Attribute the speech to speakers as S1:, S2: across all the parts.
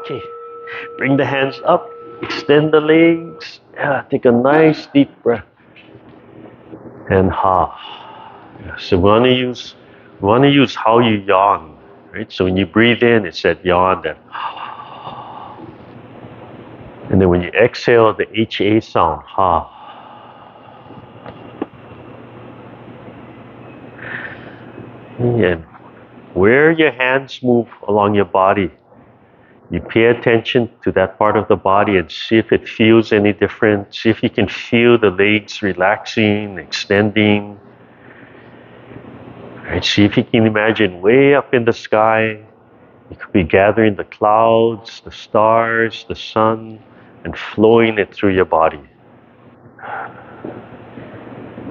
S1: Okay, bring the hands up, extend the legs. Yeah, take a nice deep breath. And ha. Yeah, so we want to use how you yawn, right? So when you breathe in, it's that yawn, that. And then when you exhale, the HA sound, ha. And where your hands move along your body, you pay attention to that part of the body and see if it feels any different. See if you can feel the legs relaxing, extending. Right? See if you can imagine way up in the sky, you could be gathering the clouds, the stars, the sun, and flowing it through your body.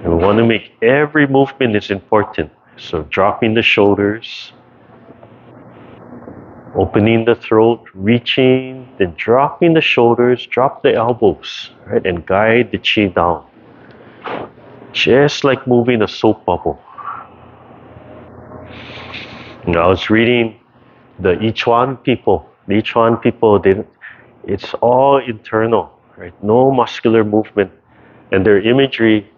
S1: And we want to make every movement is important. So dropping the shoulders, opening the throat, reaching, then dropping the shoulders, drop the elbows, right, and guide the chi down. Just like moving a soap bubble. You know, I was reading the Ichuan people. The Ichuan people, it's all internal, right? No muscular movement. And their imagery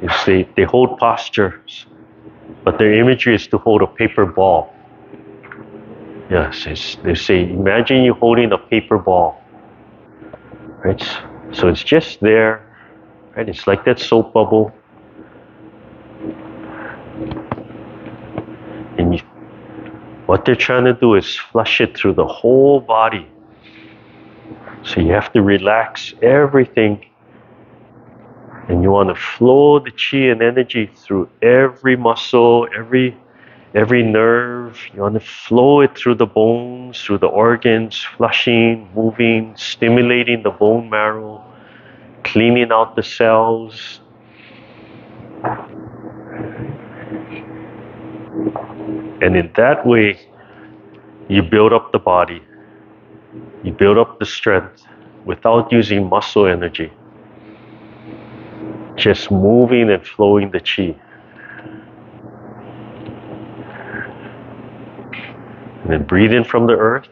S1: is they hold postures, but their imagery is to hold a paper ball. Yes, they say, imagine you holding a paper ball, right? So it's just there, right? It's like that soap bubble. And what they're trying to do is flush it through the whole body. So you have to relax everything. And you want to flow the chi and energy through every muscle, every nerve. You want to flow it through the bones, through the organs, flushing, moving, stimulating the bone marrow, cleaning out the cells. And in that way, you build up the body. You build up the strength without using muscle energy. Just moving and flowing the chi. And then breathe in from the earth.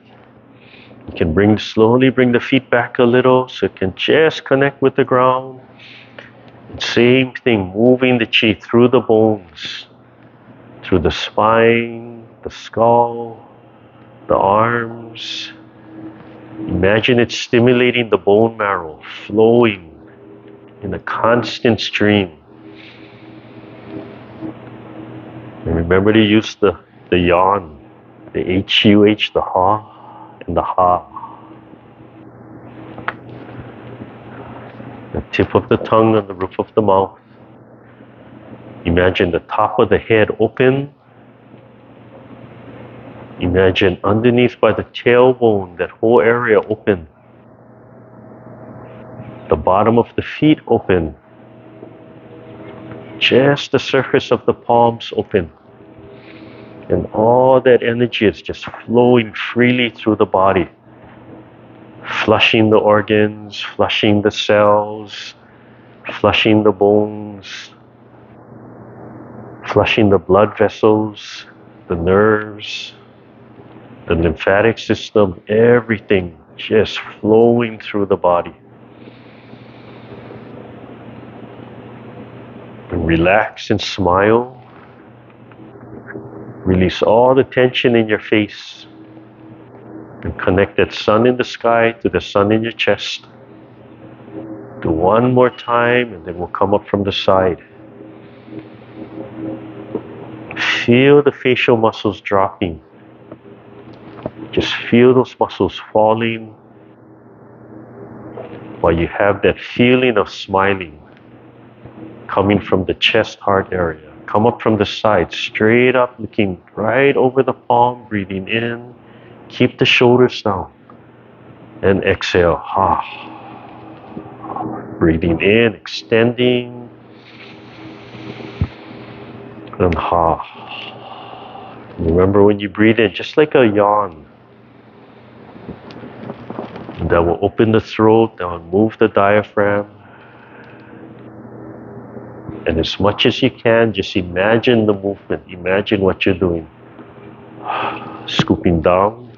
S1: You can slowly bring the feet back a little so it can just connect with the ground. And same thing, moving the chi through the bones, through the spine, the skull, the arms. Imagine it stimulating the bone marrow, flowing in a constant stream. And remember to use the yawn, the H-U-H, the ha, and the ha. The tip of the tongue on the roof of the mouth. Imagine the top of the head open. Imagine underneath by the tailbone, that whole area open. The bottom of the feet open. Just the surface of the palms open. And all that energy is just flowing freely through the body. Flushing the organs, flushing the cells, flushing the bones, flushing the blood vessels, the nerves, the lymphatic system, everything just flowing through the body. And relax and smile. Release all the tension in your face. And connect that sun in the sky to the sun in your chest. Do one more time and then we'll come up from the side. Feel the facial muscles dropping. Just feel those muscles falling while you have that feeling of smiling coming from the chest heart area. Come up from the side, straight up, looking right over the palm, breathing in. Keep the shoulders down. And exhale. Ha. Breathing in, extending. And ha. Remember when you breathe in, just like a yawn. That will open the throat, that will move the diaphragm. And as much as you can, just imagine the movement. Imagine what you're doing. Scooping down.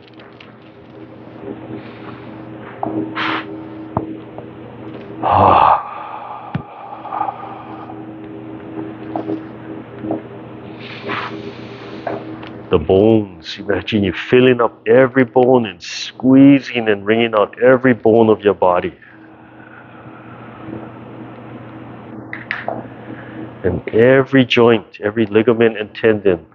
S1: The bones, imagine you filling up every bone and squeezing and wringing out every bone of your body. And every joint, every ligament and tendon,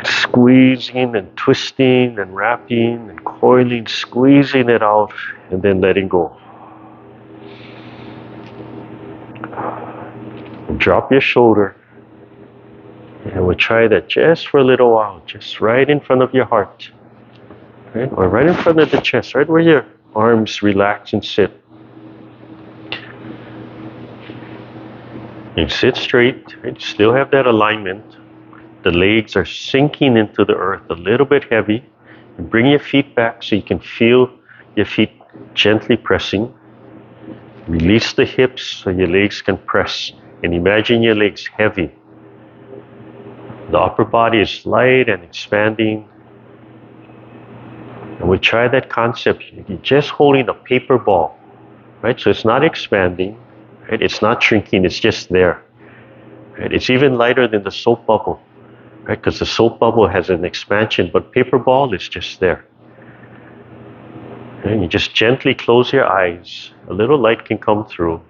S1: squeezing and twisting and wrapping and coiling, squeezing it out and then letting go. Drop your shoulder. And we'll try that just for a little while, just right in front of your heart. Right? Or right in front of the chest, right where your arms relax and sit. You sit straight, right? Still have that alignment. The legs are sinking into the earth a little bit heavy. And bring your feet back so you can feel your feet gently pressing. Release the hips so your legs can press. And imagine your legs heavy. The upper body is light and expanding. And we try that concept. You're just holding a paper ball, right? So it's not expanding, right? It's not shrinking, it's just there. Right? It's even lighter than the soap bubble, right? Because the soap bubble has an expansion, but paper ball is just there. And you just gently close your eyes. A little light can come through.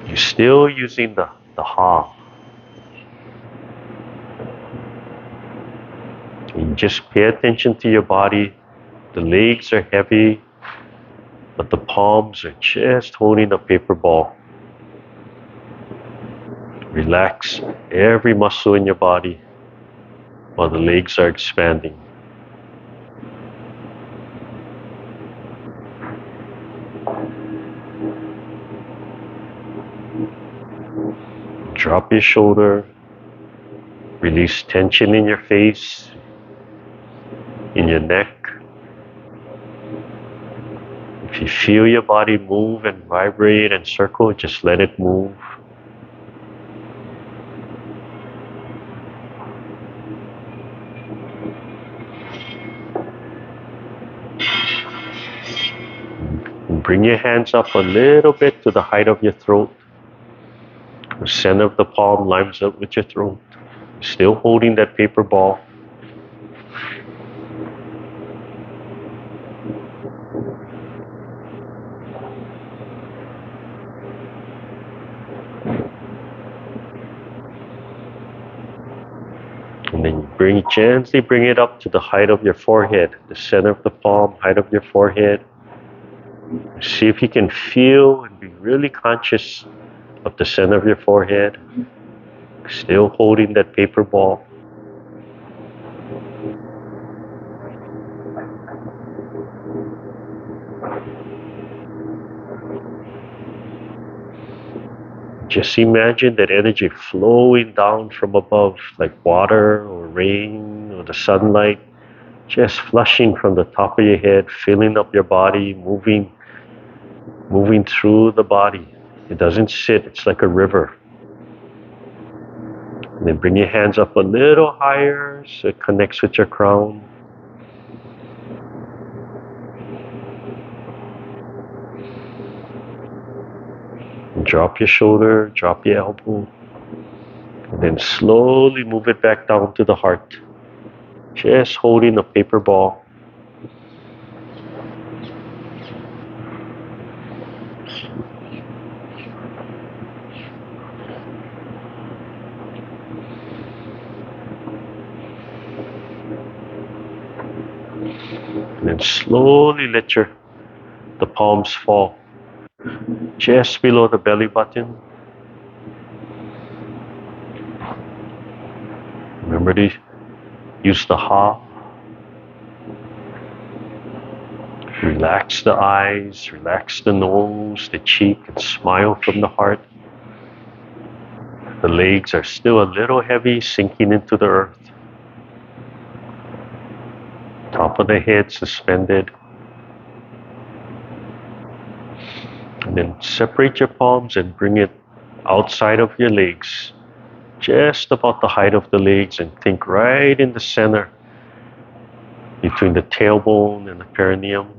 S1: You're still using the ha. And just pay attention to your body. The legs are heavy, but the palms are just holding a paper ball. Relax every muscle in your body while the legs are expanding. Drop your shoulder. Release tension in your face, in your neck. If you feel your body move and vibrate and circle, just let it move. And bring your hands up a little bit to the height of your throat. The center of the palm lines up with your throat. Still holding that paper ball. And then gently bring it up to the height of your forehead, the center of the palm, height of your forehead. See if you can feel and be really conscious of the center of your forehead. Still holding that paper ball. Just imagine that energy flowing down from above like water or rain or the sunlight, just flushing from the top of your head, filling up your body, moving through the body. It doesn't sit, it's like a river. And then bring your hands up a little higher so it connects with your crown. And drop your shoulder, drop your elbow. And then slowly move it back down to the heart. Just holding a paper ball. And then slowly let the palms fall just below the belly button. Remember to use the ha. Relax the eyes, relax the nose, the cheek, and smile from the heart. The legs are still a little heavy, sinking into the earth. Top of the head suspended. And then separate your palms and bring it outside of your legs, just about the height of the legs, and think right in the center between the tailbone and the perineum.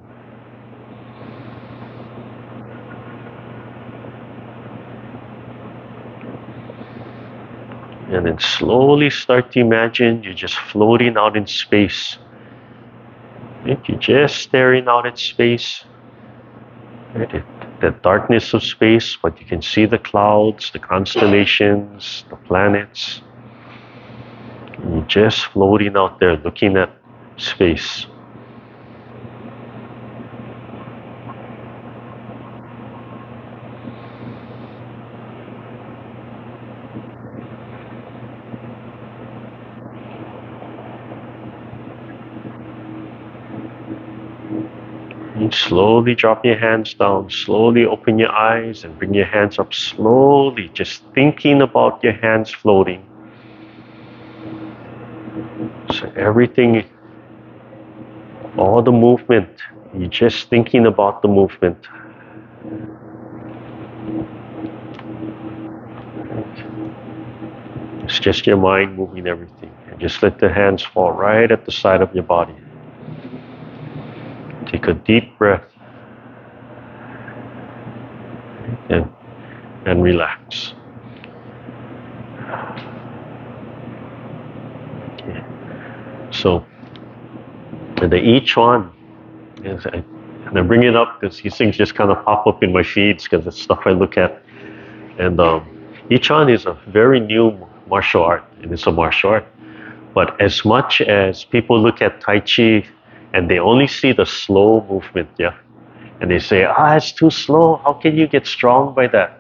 S1: And then slowly start to imagine you're just floating out in space. Right? You're just staring out at space. Right? The darkness of space, but you can see the clouds, the constellations, the planets. And you're just floating out there looking at space. You slowly drop your hands down, slowly open your eyes and bring your hands up slowly, just thinking about your hands floating. So everything, all the movement, you're just thinking about the movement. It's just your mind moving everything. And just let the hands fall right at the side of your body. Take a deep breath and relax. Okay. So, each one is, and I bring it up because these things just kind of pop up in my feeds because it's stuff I look at. And each one is a very new martial art, and it's a martial art. But as much as people look at Tai Chi and they only see the slow movement, yeah, and they say, it's too slow. How can you get strong by that?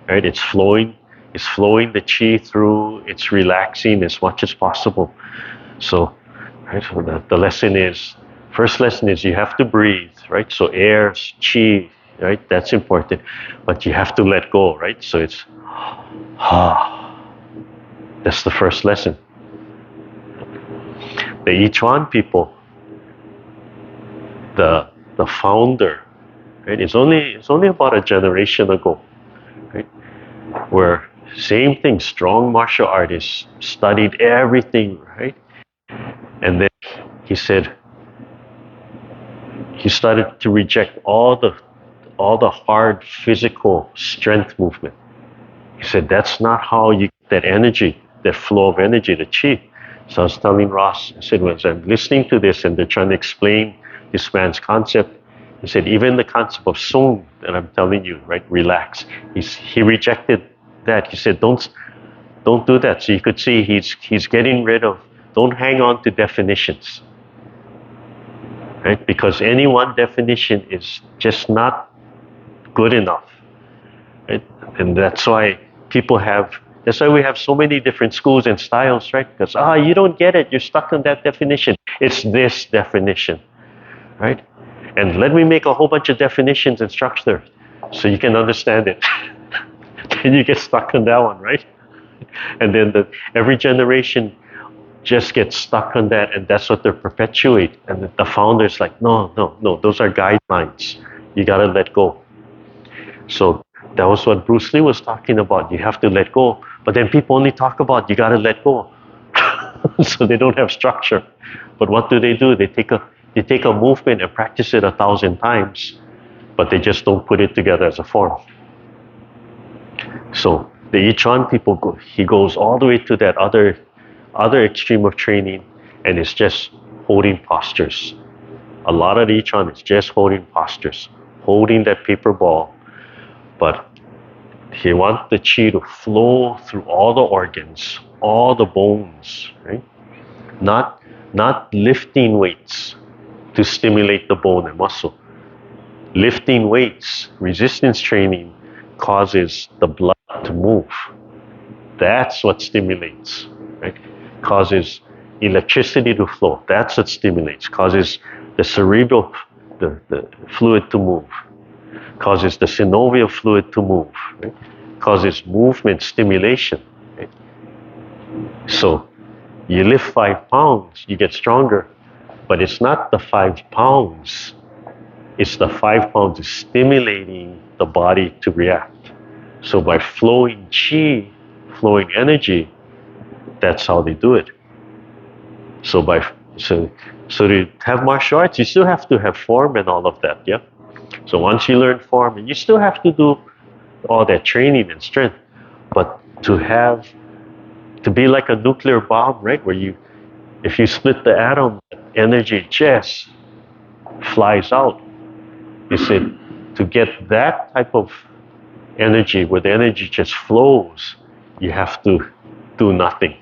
S1: Right? It's flowing the chi through. It's relaxing as much as possible. So, right. So the lesson is, first lesson is you have to breathe, right? So air, chi, right? That's important. But you have to let go, right? So it's that's the first lesson. The Ichuan people, the founder, right? It's only about a generation ago, right? Where same thing, strong martial artists studied everything, right? And then he said he started to reject all the hard physical strength movement. He said that's not how you get that energy, that flow of energy, the chi. So I was telling Ross, I said, when I'm listening to this and they're trying to explain this man's concept, he said, even the concept of sung that I'm telling you, right, relax. He rejected that. He said, don't do that. So you could see he's getting rid of, don't hang on to definitions, right? Because any one definition is just not good enough, right? And that's why we have so many different schools and styles, right? Because, you don't get it. You're stuck on that definition. It's this definition, right? And let me make a whole bunch of definitions and structure so you can understand it. Then you get stuck on that one, right? And then every generation just gets stuck on that, and that's what they perpetuate. And the founder's like, no, those are guidelines. You gotta let go. So that was what Bruce Lee was talking about. You have to let go. But then people only talk about you gotta let go. So they don't have structure. But what do? They take a movement and practice it 1,000 times, but they just don't put it together as a form. So the Ichuan people he goes all the way to that other extreme of training, and it's just holding postures. A lot of the Ichuan is just holding postures, holding that paper ball, but he wants the chi to flow through all the organs, all the bones, right? Not lifting weights to stimulate the bone and muscle. Lifting weights, resistance training, causes the blood to move. That's what stimulates, right? Causes electricity to flow. That's what stimulates. Causes the cerebral, the fluid to move. Causes the synovial fluid to move. Right? Causes movement stimulation. Right? So you lift 5 pounds, you get stronger, but it's not the 5 pounds. It's the 5 pounds is stimulating the body to react. So by flowing chi, flowing energy, that's how they do it. So to have martial arts, you still have to have form and all of that, yeah? So once you learn form, and you still have to do all that training and strength, but to have to be like a nuclear bomb, right? Where if you split the atom, energy just flies out. You said to get that type of energy, where the energy just flows, you have to do nothing.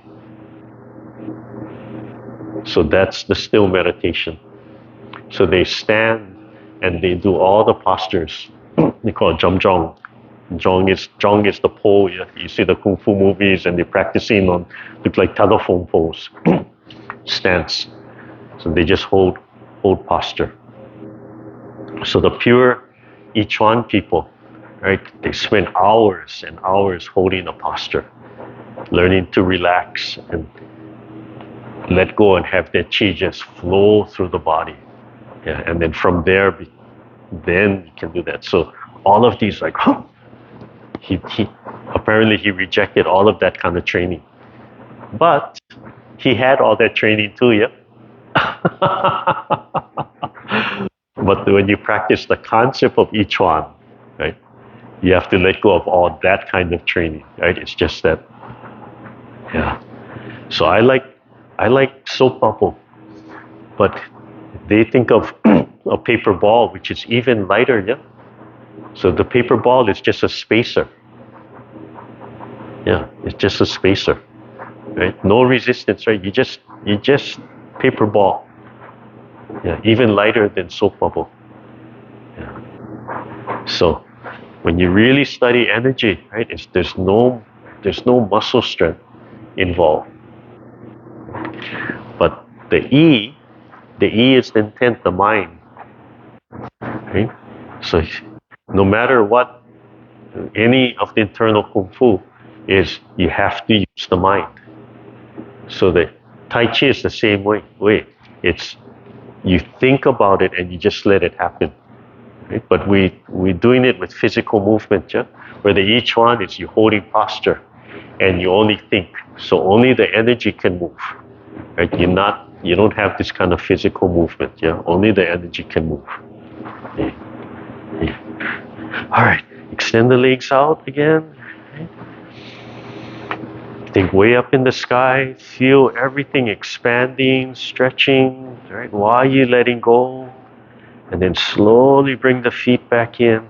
S1: So that's the still meditation. So they stand and they do all the postures. They call it jong. Jong is the pole. You see the kung fu movies, and they're practicing on look like telephone poles, stance. So they just hold posture. So the pure Ichuan people, right? They spend hours and hours holding a posture, learning to relax and let go and have their chi just flow through the body. Yeah, and then from there, then you can do that. So all of these, like, he apparently he rejected all of that kind of training, but he had all that training too, yeah. But when you practice the concept of Ichuan, right, you have to let go of all that kind of training, right? It's just that, yeah. So I like soap bubble, but they think of a paper ball, which is even lighter, yeah. So the paper ball is just a spacer. Yeah, it's just a spacer, right? No resistance, right? You just paper ball. Yeah, even lighter than soap bubble. Yeah. So when you really study energy, right, there's no muscle strength involved. But the E is the intent, the mind. Right? So no matter what, any of the internal kung fu is, you have to use the mind. So the Tai Chi is the same way. It's you think about it and you just let it happen. Right? But we're doing it with physical movement, yeah? Where the each one is you holding posture and you only think. So only the energy can move. Right? You don't have this kind of physical movement, yeah? Only the energy can move. Yeah. Yeah. All right, extend the legs out again. Think way up in the sky, feel everything expanding, stretching, right? While you're letting go, and then slowly bring the feet back in.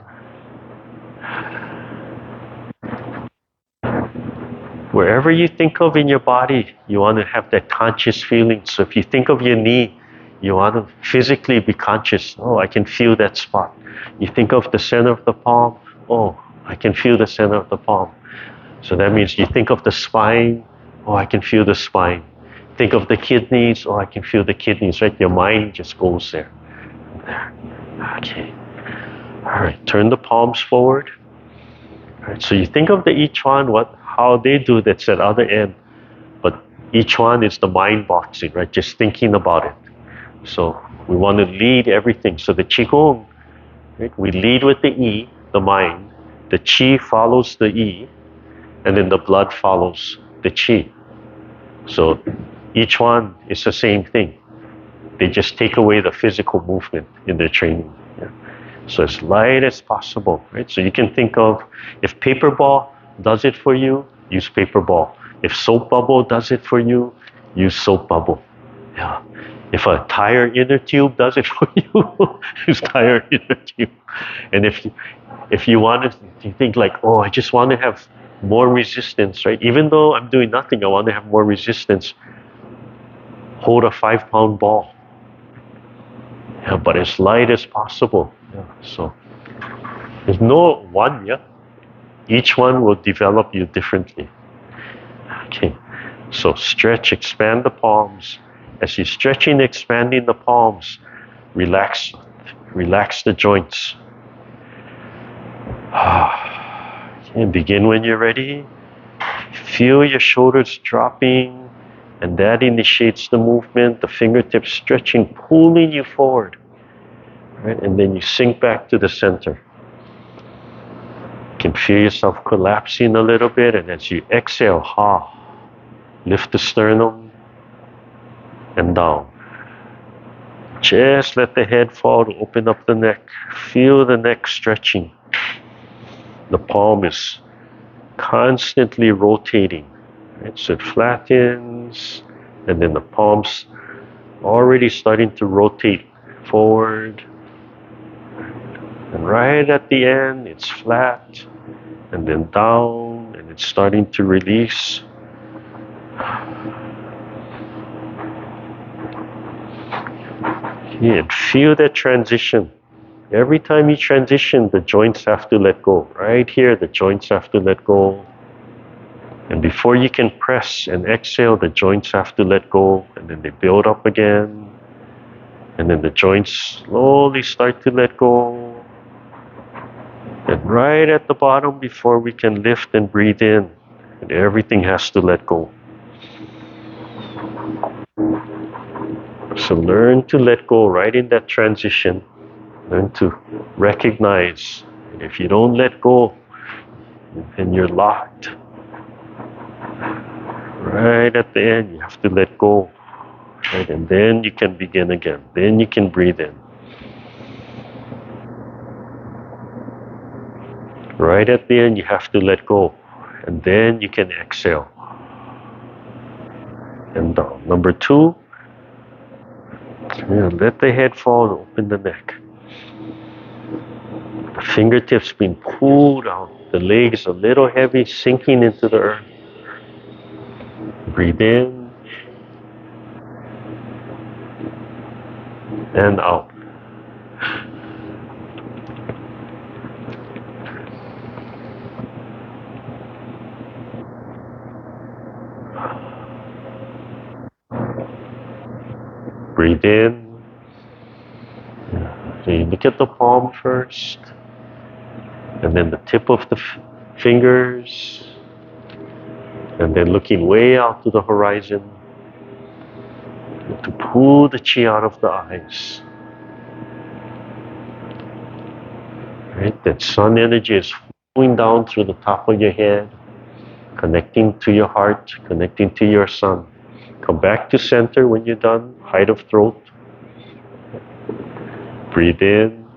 S1: Wherever you think of in your body, you want to have that conscious feeling. So if you think of your knee, you want to physically be conscious. Oh, I can feel that spot. You think of the center of the palm. Oh, I can feel the center of the palm. So that means you think of the spine. Oh, I can feel the spine. Think of the kidneys. Oh, I can feel the kidneys, right? Your mind just goes there. There. Okay. All right. Turn the palms forward. All right. So you think of the each one, how they do that's at other end. But each one is the mind boxing, right? Just thinking about it. So we want to lead everything. So the Qigong, right? We lead with the E, the mind. The Qi follows the E, and then the blood follows the Qi. So each one is the same thing. They just take away the physical movement in their training. Yeah. So as light as possible, right? So you can think of, if paper ball does it for you, use paper ball. If soap bubble does it for you, use soap bubble. Yeah. If a tire inner tube does it for you, use tire inner tube. And if you want to think like, oh, I just want to have more resistance, right? Even though I'm doing nothing, I want to have more resistance. Hold a 5-pound ball. Yeah, but as light as possible. Yeah. So there's no one, yeah. Each one will develop you differently. Okay. So stretch, expand the palms. As you're stretching, expanding the palms, relax the joints. And begin when you're ready. Feel your shoulders dropping. And that initiates the movement, the fingertips stretching, pulling you forward. Right? And then you sink back to the center. You can feel yourself collapsing a little bit, and as you exhale, lift the sternum and down. Just let the head fall to open up the neck. Feel the neck stretching. The palm is constantly rotating. Right? So it flattens, and then the palms already starting to rotate forward. And right at the end, it's flat, and then down, and it's starting to release. Yeah, and feel that transition. Every time you transition, the joints have to let go. Right here, the joints have to let go. And before you can press and exhale, the joints have to let go, and then they build up again. And then the joints slowly start to let go. And right at the bottom, before we can lift and breathe in, and everything has to let go. So learn to let go right in that transition. Learn to recognize. And if you don't let go, then you're locked. Right at the end, you have to let go. Right? And then you can begin again. Then you can breathe in. Right at the end, you have to let go. And then you can exhale. And down. Number 2, let the head fall, open the neck. The fingertips being pulled out. The legs a little heavy, sinking into the earth. Breathe in and out. Breathe in. So you look at the palm first, and then the tip of the fingers, and then looking way out to the horizon to pull the chi out of the eyes. Right? That sun energy is flowing down through the top of your head, connecting to your heart, connecting to your sun. Come back to center when you're done, height of throat. Breathe in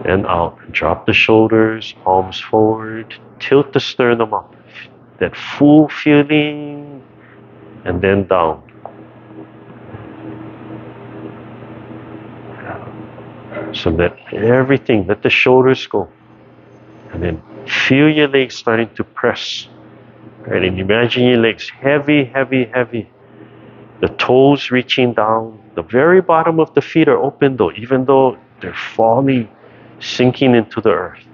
S1: and out. Drop the shoulders, palms forward, tilt the sternum up. That full feeling, and then down. So let everything, let the shoulders go. And then feel your legs starting to press. Right? And imagine your legs heavy, heavy, heavy. The toes reaching down. The very bottom of the feet are open though, even though they're falling, sinking into the earth.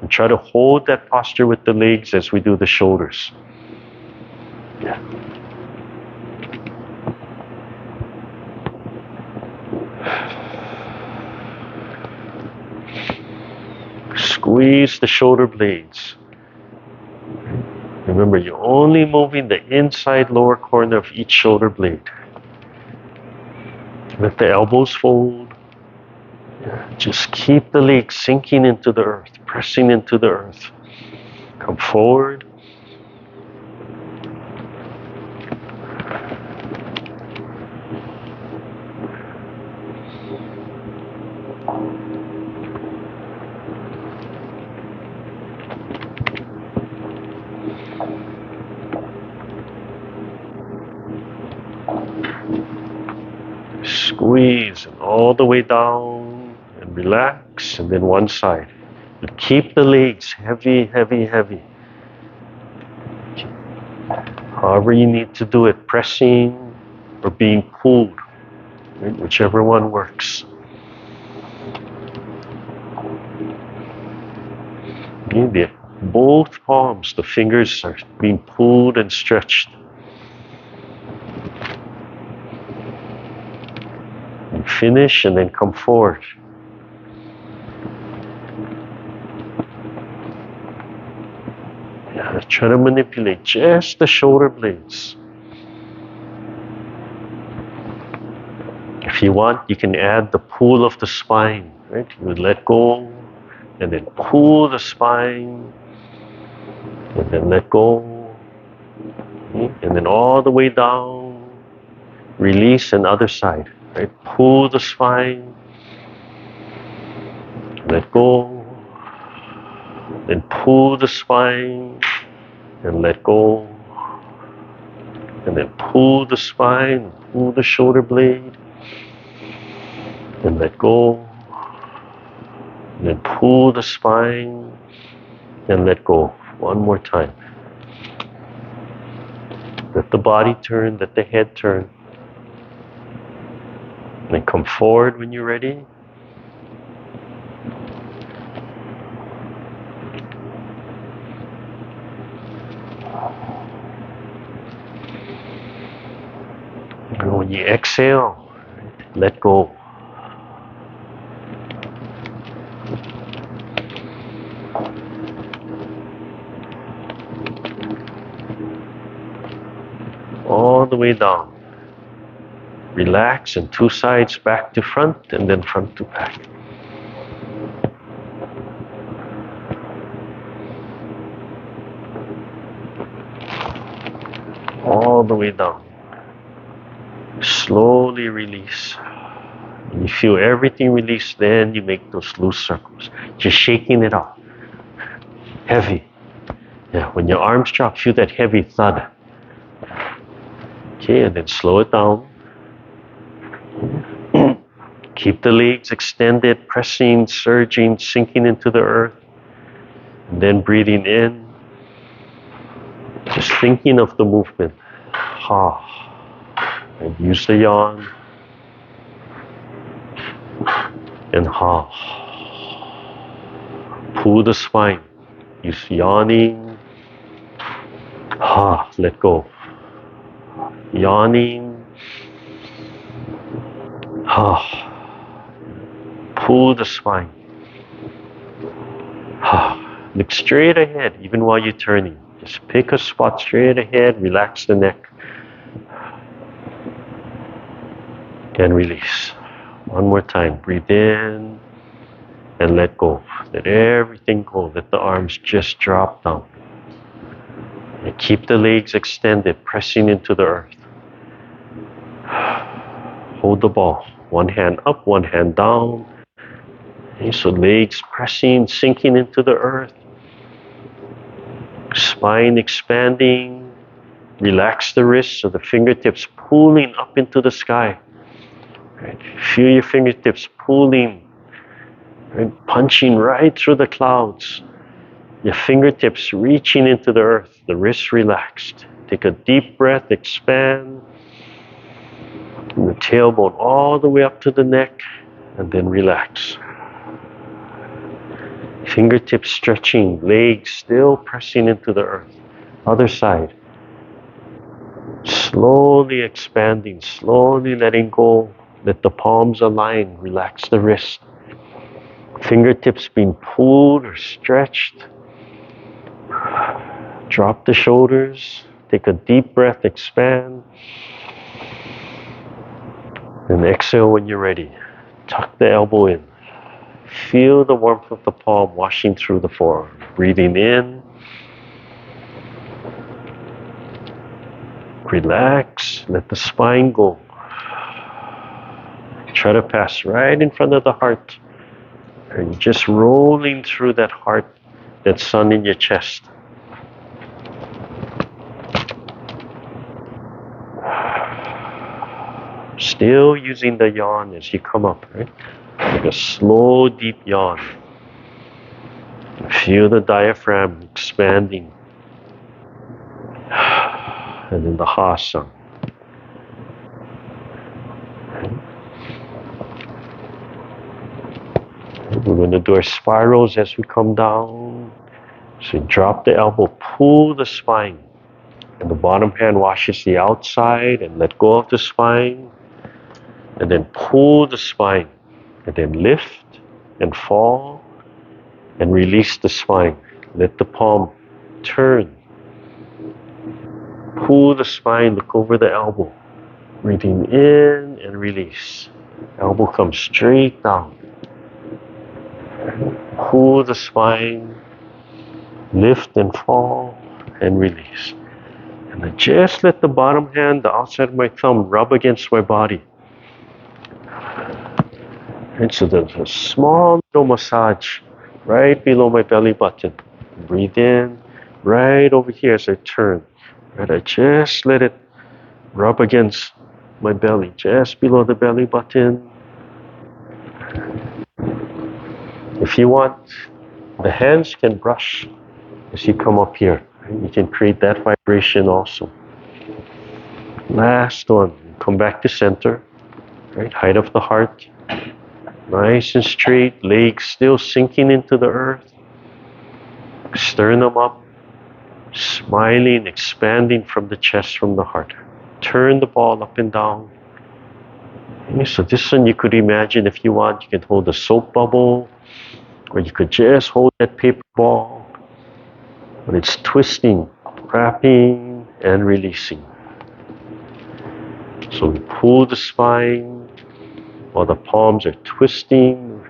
S1: And try to hold that posture with the legs as we do the shoulders. Yeah. Squeeze the shoulder blades. Remember, you're only moving the inside lower corner of each shoulder blade. Let the elbows fold. Just keep the legs sinking into the earth, pressing into the earth. Come forward. Squeeze all the way down and relax, and then one side. But keep the legs heavy, heavy, heavy. However you need to do it, pressing or being pulled, right? Whichever one works. Both palms, the fingers are being pulled and stretched. And finish and then come forward. Try to manipulate just the shoulder blades. If you want, you can add the pull of the spine, right? You would let go and then pull the spine and then let go, and then all the way down, release, and other side, right? Pull the spine, let go, then pull the spine, and let go. And then pull the spine, pull the shoulder blade, and let go. And then pull the spine, and let go. One more time. Let the body turn, let the head turn. And then come forward when you're ready. And when you exhale, let go. All the way down. Relax and two sides back to front and then front to back. All the way down. Slowly release. When you feel everything release, then you make those loose circles. Just shaking it out. Heavy. Yeah, when your arms drop, feel that heavy thud. Okay, and then slow it down. Keep the legs extended, pressing, surging, sinking into the earth. And then breathing in. Just thinking of the movement. Ha. And use the yawn. And ha. Pull the spine. Use yawning. Ha. Let go. Yawning. Ha. Pull the spine. Ha. Look straight ahead even while you're turning. Just pick a spot straight ahead. Relax the neck. And release. One more time. Breathe in and let go. Let everything go. Let the arms just drop down. And keep the legs extended, pressing into the earth. Hold the ball. One hand up, one hand down. Okay, so legs pressing, sinking into the earth. Spine expanding. Relax the wrists so the fingertips pulling up into the sky. Right. Feel your fingertips pulling, right, punching right through the clouds. Your fingertips reaching into the earth, the wrists relaxed. Take a deep breath, expand. From the tailbone all the way up to the neck, and then relax. Fingertips stretching, legs still pressing into the earth. Other side. Slowly expanding, slowly letting go. Let the palms align, relax the wrist. Fingertips being pulled or stretched. Drop the shoulders. Take a deep breath, expand. And exhale when you're ready. Tuck the elbow in. Feel the warmth of the palm washing through the forearm. Breathing in. Relax. Let the spine go. Try to pass right in front of the heart. And just rolling through that heart, that sun in your chest. Still using the yawn as you come up, right? Like a slow, deep yawn. Feel the diaphragm expanding. And then the ha sound. We're going to do our spirals as we come down. So drop the elbow, pull the spine. And the bottom hand washes the outside and let go of the spine. And then pull the spine. And then lift and fall. And release the spine. Let the palm turn. Pull the spine, look over the elbow. Breathing in and release. Elbow comes straight down. Pull the spine, lift and fall, and release. And then just let the bottom hand, the outside of my thumb, rub against my body. And so there's a small little massage right below my belly button. Breathe in right over here as I turn. Right, I just let it rub against my belly, just below the belly button. If you want, the hands can brush as you come up here. Right? You can create that vibration also. Last one. Come back to center. Right? Height of the heart. Nice and straight. Legs still sinking into the earth. Sternum up. Smiling, expanding from the chest, from the heart. Turn the ball up and down. Okay, so this one you could imagine, if you want, you can hold a soap bubble, or you could just hold that paper ball. But it's twisting, wrapping, and releasing. So we pull the spine while the palms are twisting.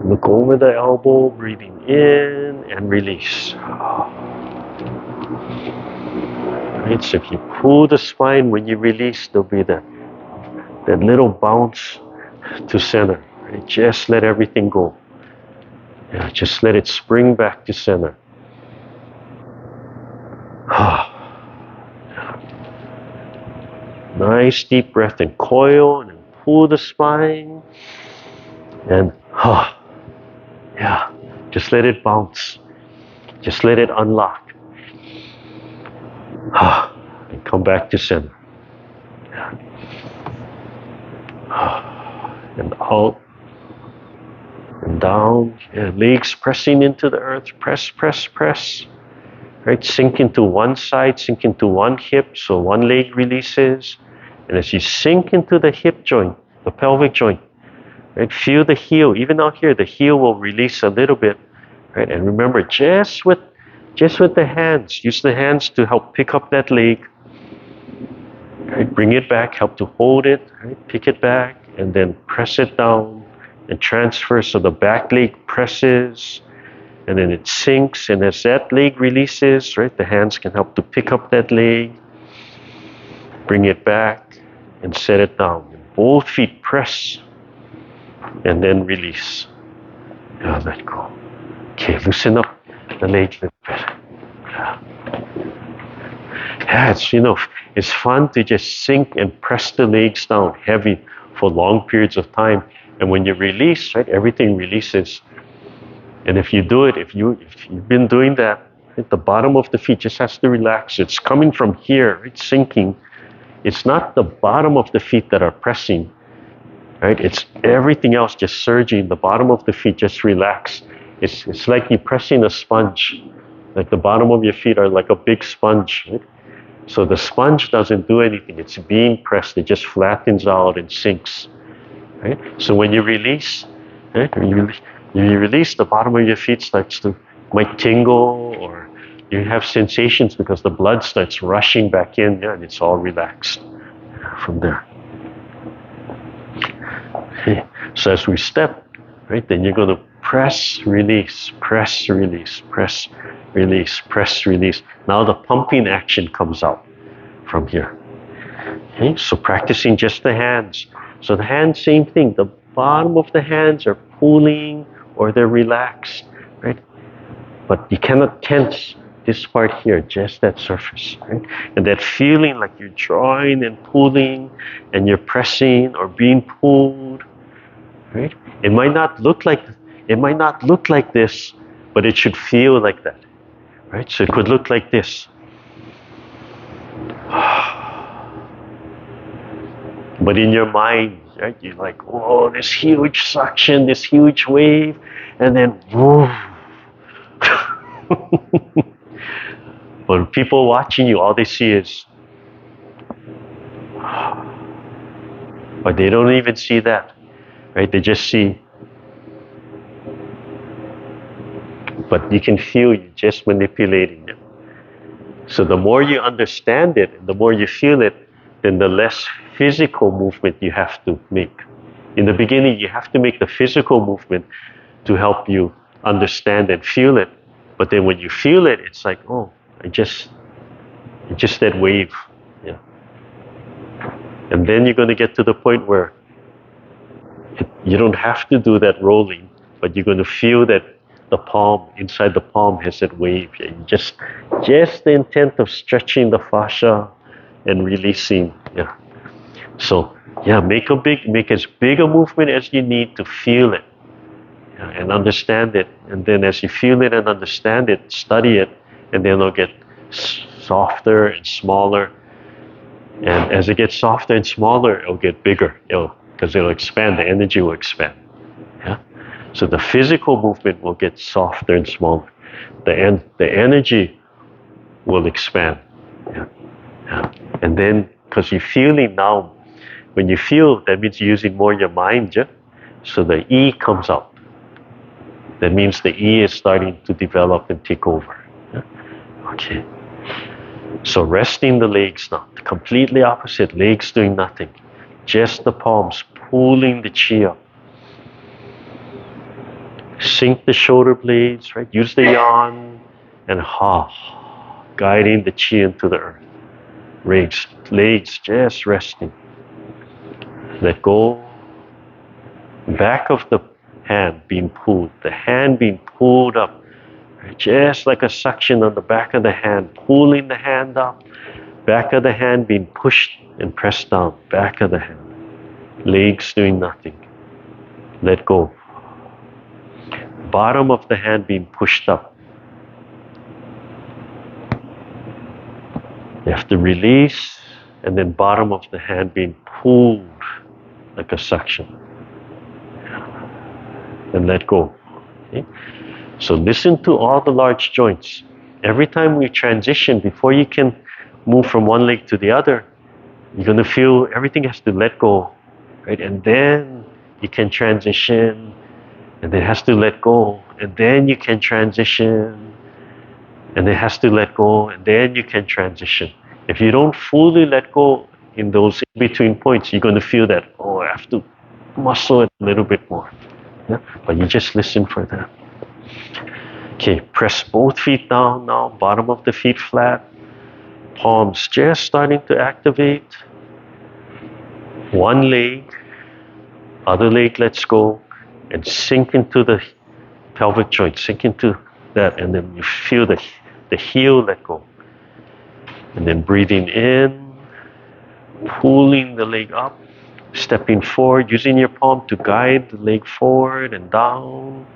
S1: Look over the elbow, breathing in and release. Right, so if you pull the spine, when you release, there'll be that little bounce to center. Right? Just let everything go. Yeah, just let it spring back to center. Nice deep breath and coil, and then pull the spine, and yeah, just let it bounce. Just let it unlock. And come back to center. And out and down. Yeah, legs pressing into the earth. Press, press, press. Right, sink into one side, sink into one hip, so one leg releases. And as you sink into the hip joint, the pelvic joint, right, feel the heel. Even out here, the heel will release a little bit. Right, and remember, just with the hands, use the hands to help pick up that leg. Right, bring it back, help to hold it, right, pick it back, and then press it down and transfer, so the back leg presses, and then it sinks, and as that leg releases, right, the hands can help to pick up that leg, bring it back, and set it down. Both feet press, and then release. Yeah, let go. Okay, loosen up the leg a little bit. Yeah, it's fun to just sink and press the legs down heavy for long periods of time. And when you release, right, everything releases. And if you do it, if you've been doing that, right, the bottom of the feet just has to relax. It's coming from here, it's sinking. It's not the bottom of the feet that are pressing, right? It's everything else just surging. The bottom of the feet just relax. It's like you're pressing a sponge. Like the bottom of your feet are like a big sponge, right? So the sponge doesn't do anything. It's being pressed. It just flattens out and sinks, right? So when you release, right, you release, the bottom of your feet might tingle, or you have sensations because the blood starts rushing back in, yeah, and it's all relaxed from there. Okay. So as we step, right, then you're going to press, release, press, release, press, release, press, release. Now the pumping action comes out from here. Okay, so practicing just the hands. So the hands, same thing. The bottom of the hands are pulling or they're relaxed, right? But you cannot tense this part here, just that surface, right? And that feeling like you're drawing and pulling, and you're pressing or being pulled, right? It might not look like this, but it should feel like that, right? So it could look like this. But in your mind, right, you're like, whoa, this huge suction, this huge wave, and then whoa. But people watching you, all they see is, but they don't even see that, right? They just see, but you can feel you just manipulating it. So the more you understand it, and the more you feel it, then the less physical movement you have to make. In the beginning, you have to make the physical movement to help you understand and feel it. But then when you feel it, it's like, oh, it's just that wave. Yeah. And then you're going to get to the point where you don't have to do that rolling, but you're going to feel that the palm, inside the palm has that wave. Yeah, you just the intent of stretching the fascia and releasing. Yeah. So yeah, make as big a movement as you need to feel it, yeah, and understand it. And then as you feel it and understand it, study it, and then it'll get softer and smaller. And as it gets softer and smaller, it'll get bigger. Because it'll expand. The energy will expand. Yeah. So the physical movement will get softer and smaller. The energy will expand. Yeah. Yeah. And then, because you're feeling now, when you feel, that means you're using more your mind. Yeah? So the E comes out. That means the E is starting to develop and take over. Yeah? Okay. So resting the legs now. Completely opposite. Legs doing nothing. Just the palms pulling the chi up. Sink the shoulder blades, right? Use the yawn and guiding the chi into the earth. Legs just resting. Let go. Back of the hand being pulled. The hand being pulled up. Right? Just like a suction on the back of the hand. Pulling the hand up. Back of the hand being pushed and pressed down. Back of the hand. Legs doing nothing. Let go. Bottom of the hand being pushed up. You have to release, and then bottom of the hand being pulled like a suction. And let go. Okay? So listen to all the large joints. Every time we transition, before you can move from one leg to the other, you're going to feel everything has to let go. Right? And then you can transition, and it has to let go, and then you can transition, and it has to let go, and then you can transition. If you don't fully let go in those in-between points, you're going to feel that, I have to muscle it a little bit more. Yeah? But you just listen for that. Okay, press both feet down now, bottom of the feet flat, palms just starting to activate. One leg, other leg lets go, and sink into the pelvic joint, sink into that, and then you feel the heel let go. And then breathing in, pulling the leg up, stepping forward, using your palm to guide the leg forward and down,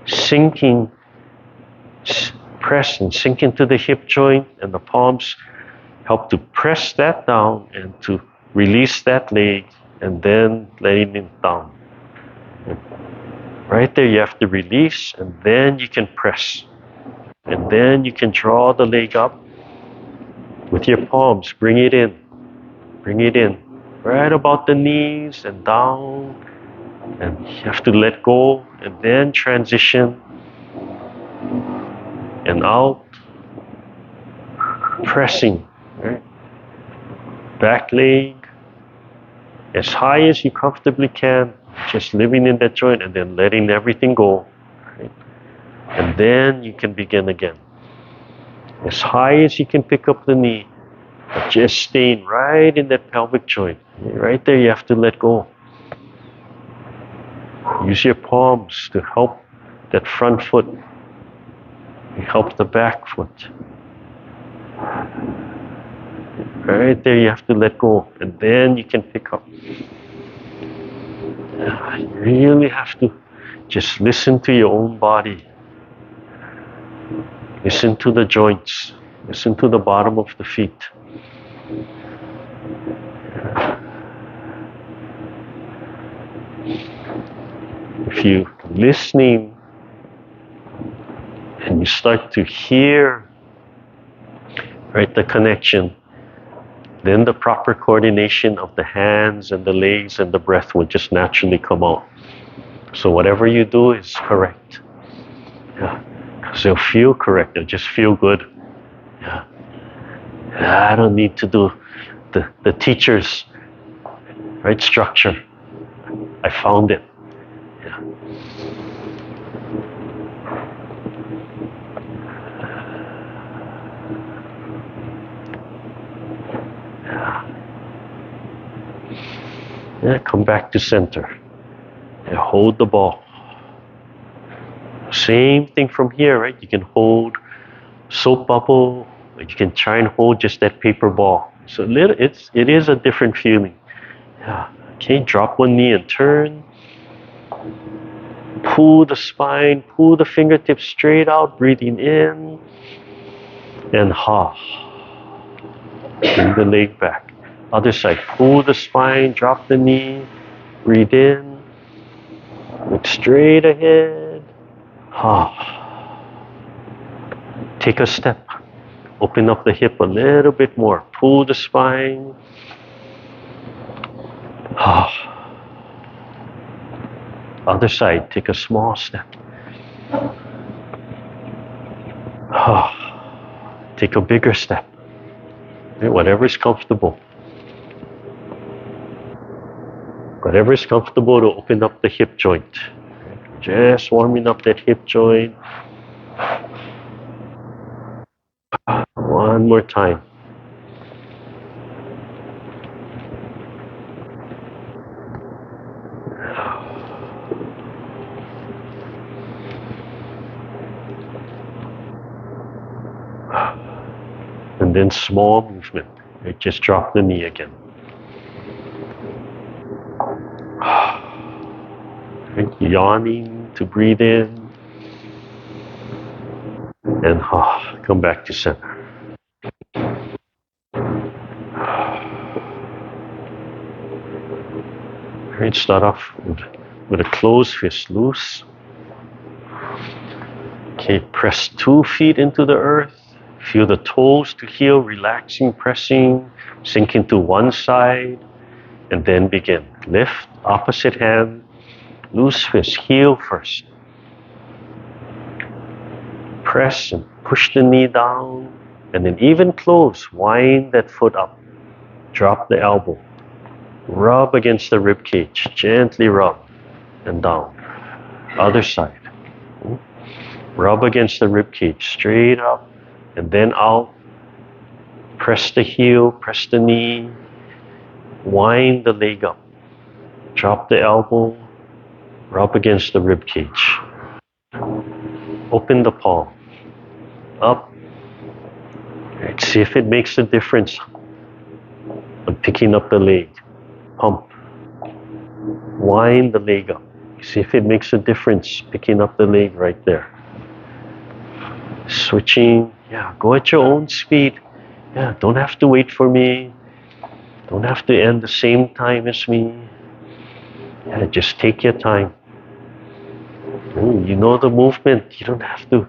S1: sinking, press and sink into the hip joint, and the palms help to press that down and to release that leg, and then letting it down. Right there, you have to release, and then you can press. And then you can draw the leg up with your palms. Bring it in. Bring it in. Right about the knees and down. And you have to let go, and then transition. And out. Pressing. Right? Back leg. As high as you comfortably can. Just living in that joint and then letting everything go. Right? And then you can begin again. As high as you can pick up the knee, but just staying right in that pelvic joint. Right there, you have to let go. Use your palms to help that front foot. Help the back foot. Right there, you have to let go, and then you can pick up. You really have to just listen to your own body. Listen to the joints. Listen to the bottom of the feet. If you're listening and you start to hear, right, the connection, then the proper coordination of the hands and the legs and the breath will just naturally come out. So whatever you do is correct. Yeah. Because they'll feel correct. They'll just feel good. Yeah. I don't need to do the teacher's right structure. I found it. Yeah. Yeah, come back to center. Yeah, hold the ball. Same thing from here, right? You can hold soap bubble, or you can try and hold just that paper ball. So it is a different feeling. Yeah. Okay, drop one knee and turn. Pull the spine, pull the fingertips straight out, breathing in. And bring the leg back. Other side, pull the spine, drop the knee, breathe in. Look straight ahead. Take a step. Open up the hip a little bit more. Pull the spine. Other side, take a small step. Take a bigger step. Whatever is comfortable. Whatever is comfortable to open up the hip joint. Just warming up that hip joint. One more time. And then small movement. Right? Just drop the knee again. Right? Yawning to breathe in. And come back to center. Right, start off with a closed fist, loose. Okay, press 2 feet into the earth. Feel the toes to heel, relaxing, pressing, sink into one side, and then begin. Lift, opposite hand, loose fist, heel first. Press and push the knee down, and then even close, wind that foot up. Drop the elbow. Rub against the rib cage, gently rub and down. Other side. Rub against the rib cage, straight up and then out. Press the heel, press the knee, wind the leg up. Drop the elbow, rub against the rib cage. Open the palm, up. Right, see if it makes a difference on picking up the leg. Pump. Wind the leg up. See if it makes a difference picking up the leg right there. Switching. Yeah, go at your own speed. Yeah, don't have to wait for me. Don't have to end the same time as me. Yeah, just take your time. You know the movement. You don't have to.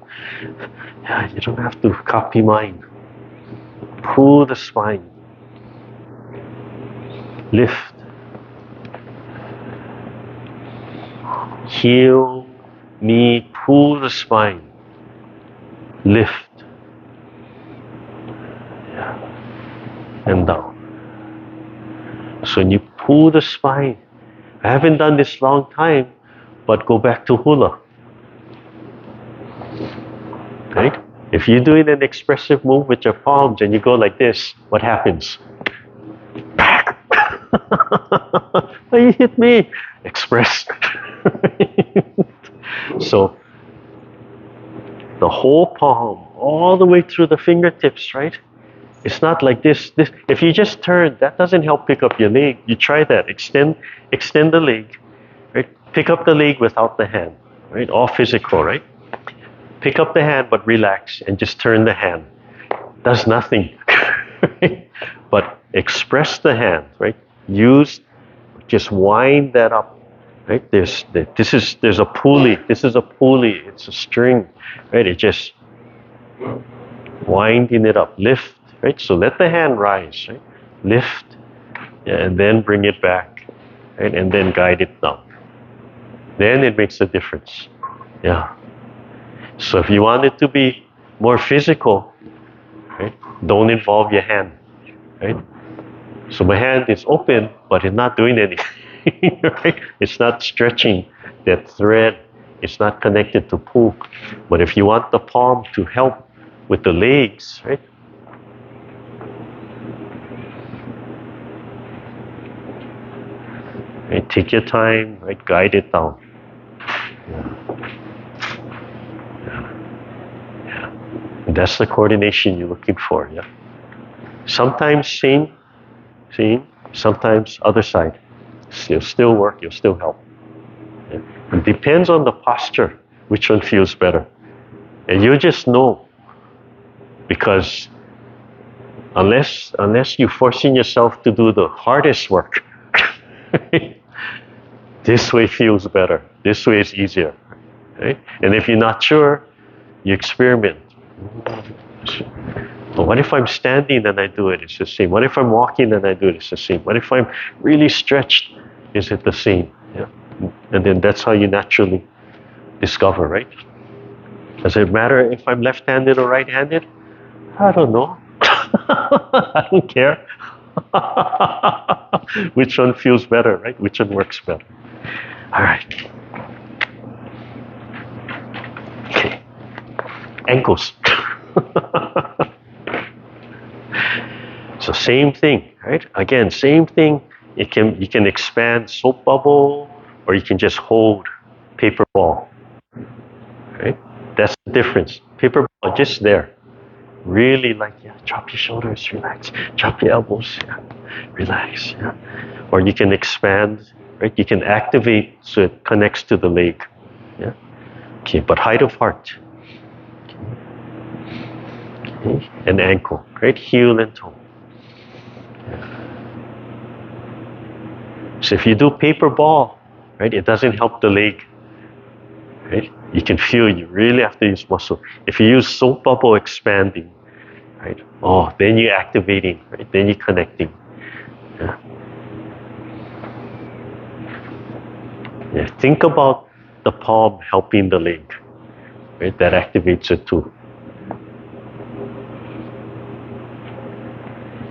S1: Yeah, you don't have to copy mine. Pull the spine. Lift. Heel, knee, pull the spine. Lift. Yeah. And down. So when you pull the spine, I haven't done this long time, but go back to hula. Right? If you're doing an expressive move with your palms and you go like this, what happens? Oh, you hit me. Express. So the whole palm, all the way through the fingertips, right? It's not like this. If you just turn, that doesn't help pick up your leg. You try that. Extend the leg, right? Pick up the leg without the hand, right? All physical, right? Pick up the hand, but relax and just turn the hand. Does nothing. Right? But express the hand, right? Just wind that up, right? There's a pulley. This is a pulley. It's a string, right? It just winding it up. Lift, right? So let the hand rise, right? Lift, yeah, and then bring it back, right? And then guide it down. Then it makes a difference. Yeah. So if you want it to be more physical, right? Don't involve your hand, right? So my hand is open, but it's not doing anything, right? It's not stretching that thread. It's not connected to pull. But if you want the palm to help with the legs, right? Right, take your time, right? Guide it down. Yeah. And that's the coordination you're looking for, yeah? Sometimes same, sometimes other side. You'll still work, you'll still help. Yeah? It depends on the posture, which one feels better. And you just know, because unless you're forcing yourself to do the hardest work, this way feels better. This way is easier. Right? And if you're not sure, you experiment. But what if I'm standing and I do it? It's the same. What if I'm walking and I do it? It's the same. What if I'm really stretched? Is it the same? Yeah. And then that's how you naturally discover, right? Does it matter if I'm left-handed or right-handed? I don't know. I don't care. Which one feels better, right? Which one works better? All right. Okay. Ankles. So same thing, right? Again, same thing. You can expand soap bubble, or you can just hold paper ball. Right? That's the difference. Paper ball, just there. Really drop your shoulders, relax. Drop your elbows, relax. Yeah. Or you can expand, right? You can activate so it connects to the leg. Yeah. Okay, but height of heart. Okay. And ankle, right? Heel and toe. So if you do paper ball, right, it doesn't help the leg, right? You can feel you really have to use muscle. If you use soap bubble expanding, right, then you're activating, right? Then you're connecting. Yeah. Yeah. Think about the palm helping the leg, right? That activates it too.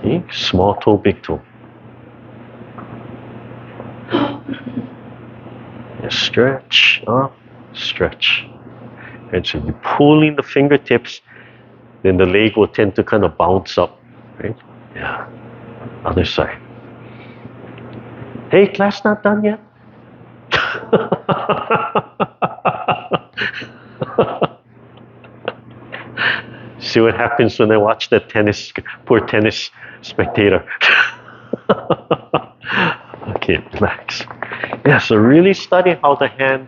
S1: Okay. Small toe, big toe. Stretch up, stretch. And so you're pulling the fingertips, then the leg will tend to kind of bounce up, right? Yeah. Other side. Hey, class not done yet? See what happens when I watch that poor tennis spectator. Okay, relax. Yeah, so really study how the hand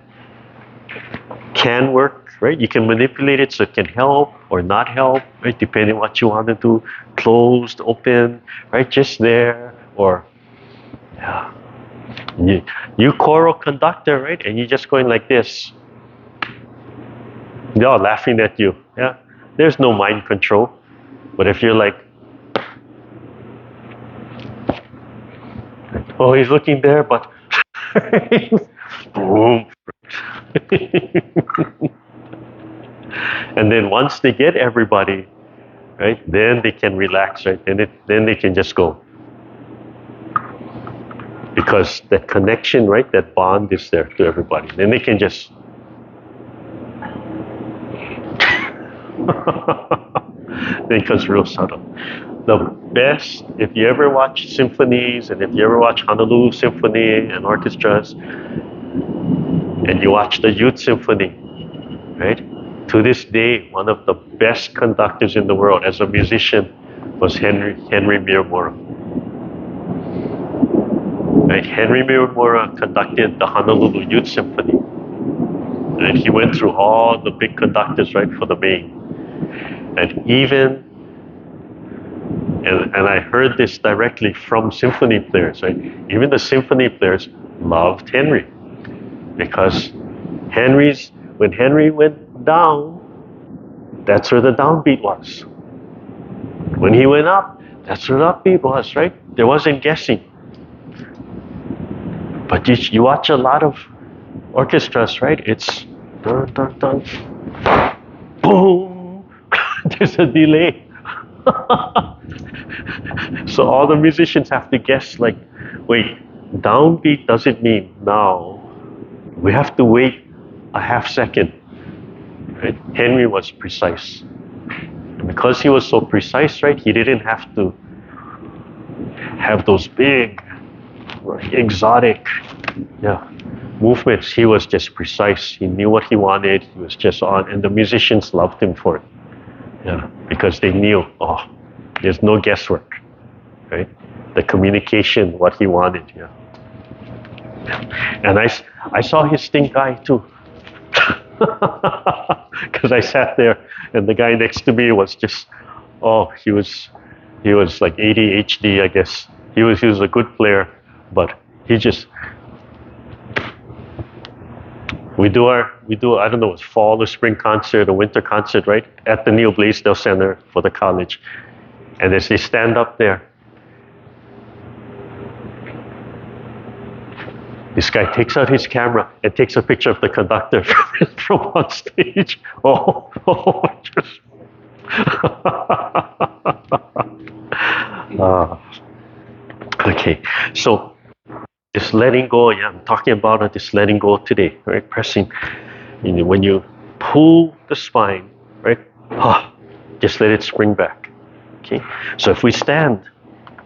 S1: can work, right? You can manipulate it so it can help or not help, right? Depending on what you want to do. Closed, open, right? Just there, or yeah. You choral conductor, right? And you're just going like this. They're all laughing at you. Yeah. There's no mind control. But if you're like, oh, he's looking there, but boom. And then once they get everybody, right, then they can relax, right? Then they can just go. Because that connection, right, that bond is there to everybody. Then they can just then it becomes real subtle. The best, if you ever watch symphonies, and if you ever watch Honolulu Symphony and orchestras, and you watch the Youth Symphony, right? To this day, one of the best conductors in the world as a musician was Henry Miyamura. Right? Henry Miyamura conducted the Honolulu Youth Symphony. And he went through all the big conductors, right, for the main. And even, and I heard this directly from symphony players, right? Even the symphony players loved Henry. Because when Henry went down, that's where the downbeat was. When he went up, that's where the upbeat was, right? There wasn't guessing. But you watch a lot of orchestras, right? It's dun, dun, dun, boom. There's a delay. So all the musicians have to guess, like, wait, downbeat doesn't mean now. We have to wait a half second. Right? Henry was precise. And because he was so precise, right, he didn't have to have those big, exotic movements. He was just precise. He knew what he wanted. He was just on, and the musicians loved him for it. Yeah, because they knew, oh, there's no guesswork, right? The communication, what he wanted, yeah. And I saw his stink eye too. Because I sat there and the guy next to me was just, oh, he was like ADHD, I guess. He was a good player, but he just, we do I don't know, it's fall or spring concert or winter concert, right? At the Neil Blaisdell Center for the college. And as they stand up there, this guy takes out his camera and takes a picture of the conductor from on stage. Just. Okay, so this letting go, yeah, I'm talking about this letting go today, right? Pressing, when you pull the spine, right? Just let it spring back. Okay, so if we stand,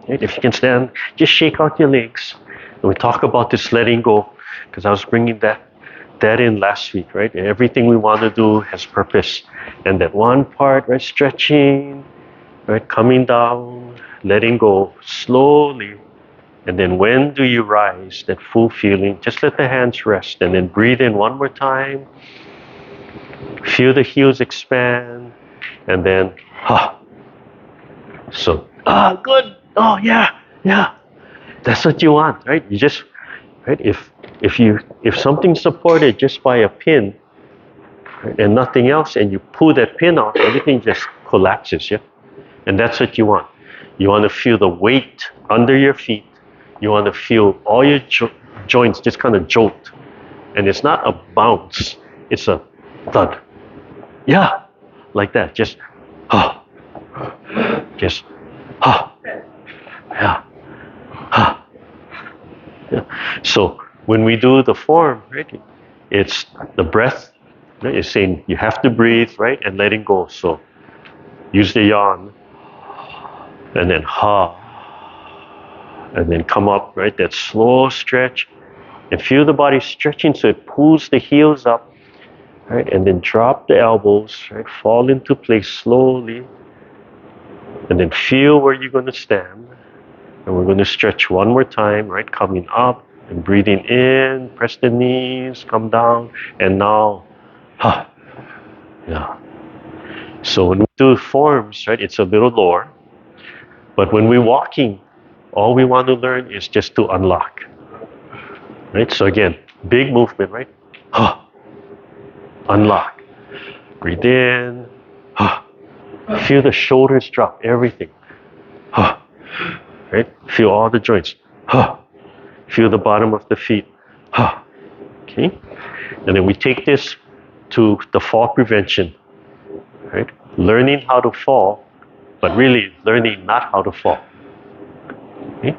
S1: right? If you can stand, just shake out your legs. And we talk about this letting go, because I was bringing that in last week, right? Everything we want to do has purpose. And that one part, right, stretching, right, coming down, letting go slowly. And then when do you rise, that full feeling, just let the hands rest. And then breathe in one more time. Feel the heels expand. And then, So, good. Oh, yeah. That's what you want, right? You just, right? If something's supported just by a pin, right, and nothing else, and you pull that pin out, everything just collapses, yeah? And that's what you want. You want to feel the weight under your feet. You want to feel all your joints just kind of jolt. And it's not a bounce, it's a thud. Yeah, like that. Just, yeah. Yeah. So when we do the form, right, it's the breath, right? It's saying you have to breathe, right, and letting go. So use the yawn, and then and then come up, right? That slow stretch, and feel the body stretching so it pulls the heels up, right? And then drop the elbows, right? Fall into place slowly, and then feel where you're going to stand. And we're going to stretch one more time, right? Coming up and breathing in, press the knees, come down, and now, yeah. So when we do forms, right, it's a little lower. But when we're walking, all we want to learn is just to unlock, right? So again, big movement, right? Unlock. Breathe in. Feel the shoulders drop, everything. Right? Feel all the joints. Feel the bottom of the feet. Okay? And then we take this to the fall prevention. Right? Learning how to fall, but really learning not how to fall. Okay?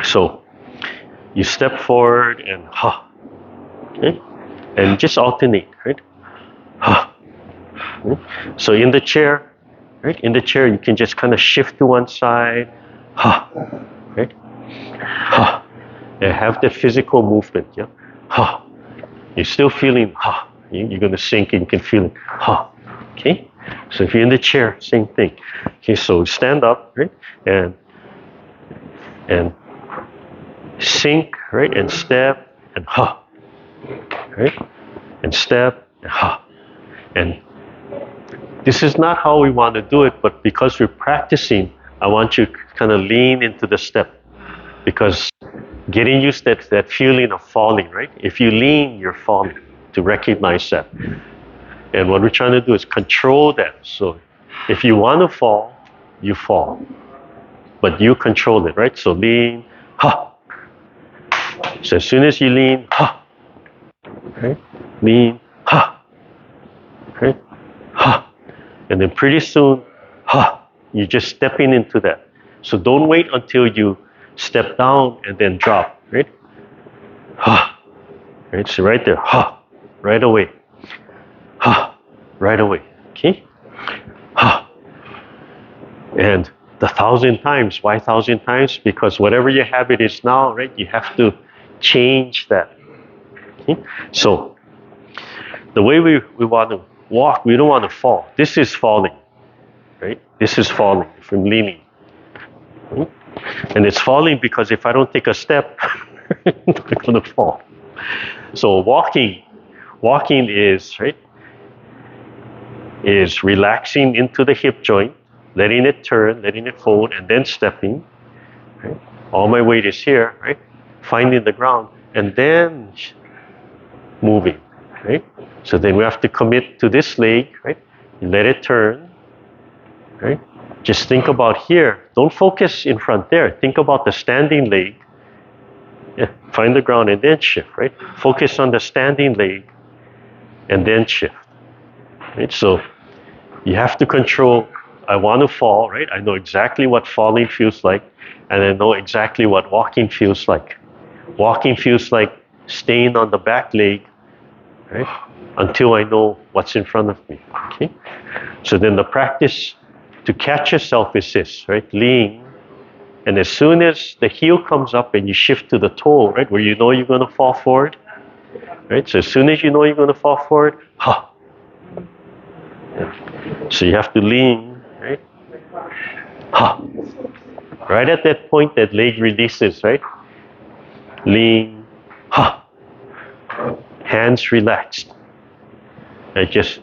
S1: So you step forward and okay? And just alternate, right? Okay? So in the chair, right? In the chair you can just kind of shift to one side. Right? And have the physical movement, yeah? You're still feeling, you're going to sink and you can feel it. Okay? So if you're in the chair, same thing. Okay, so stand up, right? And sink, right? And step, and right? And step, and And this is not how we want to do it, but because we're practicing, I want you to kind of lean into the step, because getting used to that feeling of falling, right? If you lean, you're falling, to recognize that. And what we're trying to do is control that. So if you want to fall, you fall. But you control it, right? So lean, So as soon as you lean, right? Lean, right? And then pretty soon, you're just stepping into that. So don't wait until you step down and then drop, right? Right? So right there, right away. Right away, okay? And the 1,000 times, why 1,000 times? Because whatever your habit is now, right, you have to change that. Okay? So the way we want walk, we don't want to fall. This is falling, right? This is falling from leaning. Right? And it's falling because if I don't take a step, I'm going to fall. So walking is, right, is relaxing into the hip joint, letting it turn, letting it fold, and then stepping. Right? All my weight is here, right? Finding the ground, and then moving, right? So then we have to commit to this leg, right? Let it turn, right? Just think about here. Don't focus in front there. Think about the standing leg. Yeah, find the ground and then shift, right? Focus on the standing leg and then shift, right? So you have to control, I want to fall, right? I know exactly what falling feels like, and I know exactly what walking feels like. Walking feels like staying on the back leg, right? Until I know what's in front of me, okay? So then the practice to catch yourself is this, right? Lean, and as soon as the heel comes up and you shift to the toe, right? Where you know you're going to fall forward, right? So as soon as you know you're going to fall forward, ha. Yeah. So you have to lean, right? Ha. Right at that point, that leg releases, right? Lean, ha. Hands relaxed. Right? Just,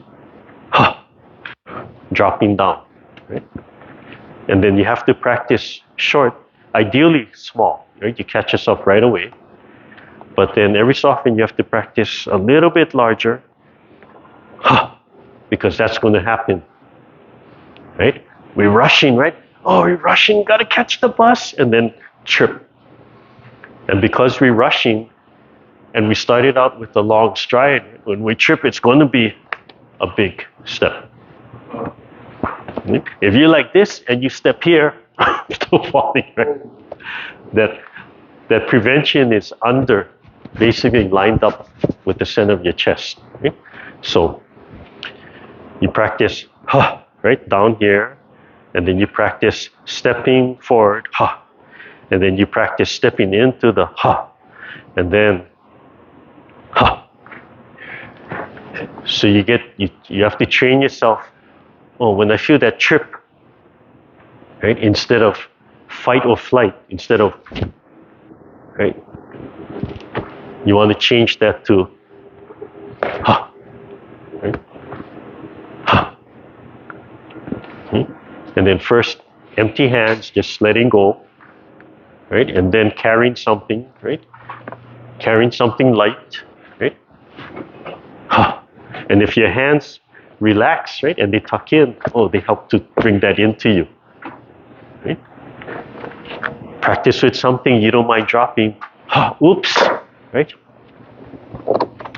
S1: ha. Dropping down, right? And then you have to practice short, ideally small, right? You catch yourself right away. But then every so often you have to practice a little bit larger, ha. Because that's going to happen, right? We're rushing, right? Oh, we're rushing, gotta catch the bus, and then trip. And because we're rushing, and we started out with a long stride, when we trip, it's going to be a big step. If you're like this and you step here, still falling, right? That prevention is under, basically lined up with the center of your chest. Right? So you practice, right, down here, and then you practice stepping forward, and then you practice stepping into the and then So you have to train yourself. Oh, when I feel that trip, right? Instead of fight or flight, right? You want to change that to right? And then first, empty hands, just letting go, right? And then carrying something, right? Carrying something light, right? And if your hands relax, right, and they tuck in, they help to bring that into you, right? Practice with something you don't mind dropping. Oops, right?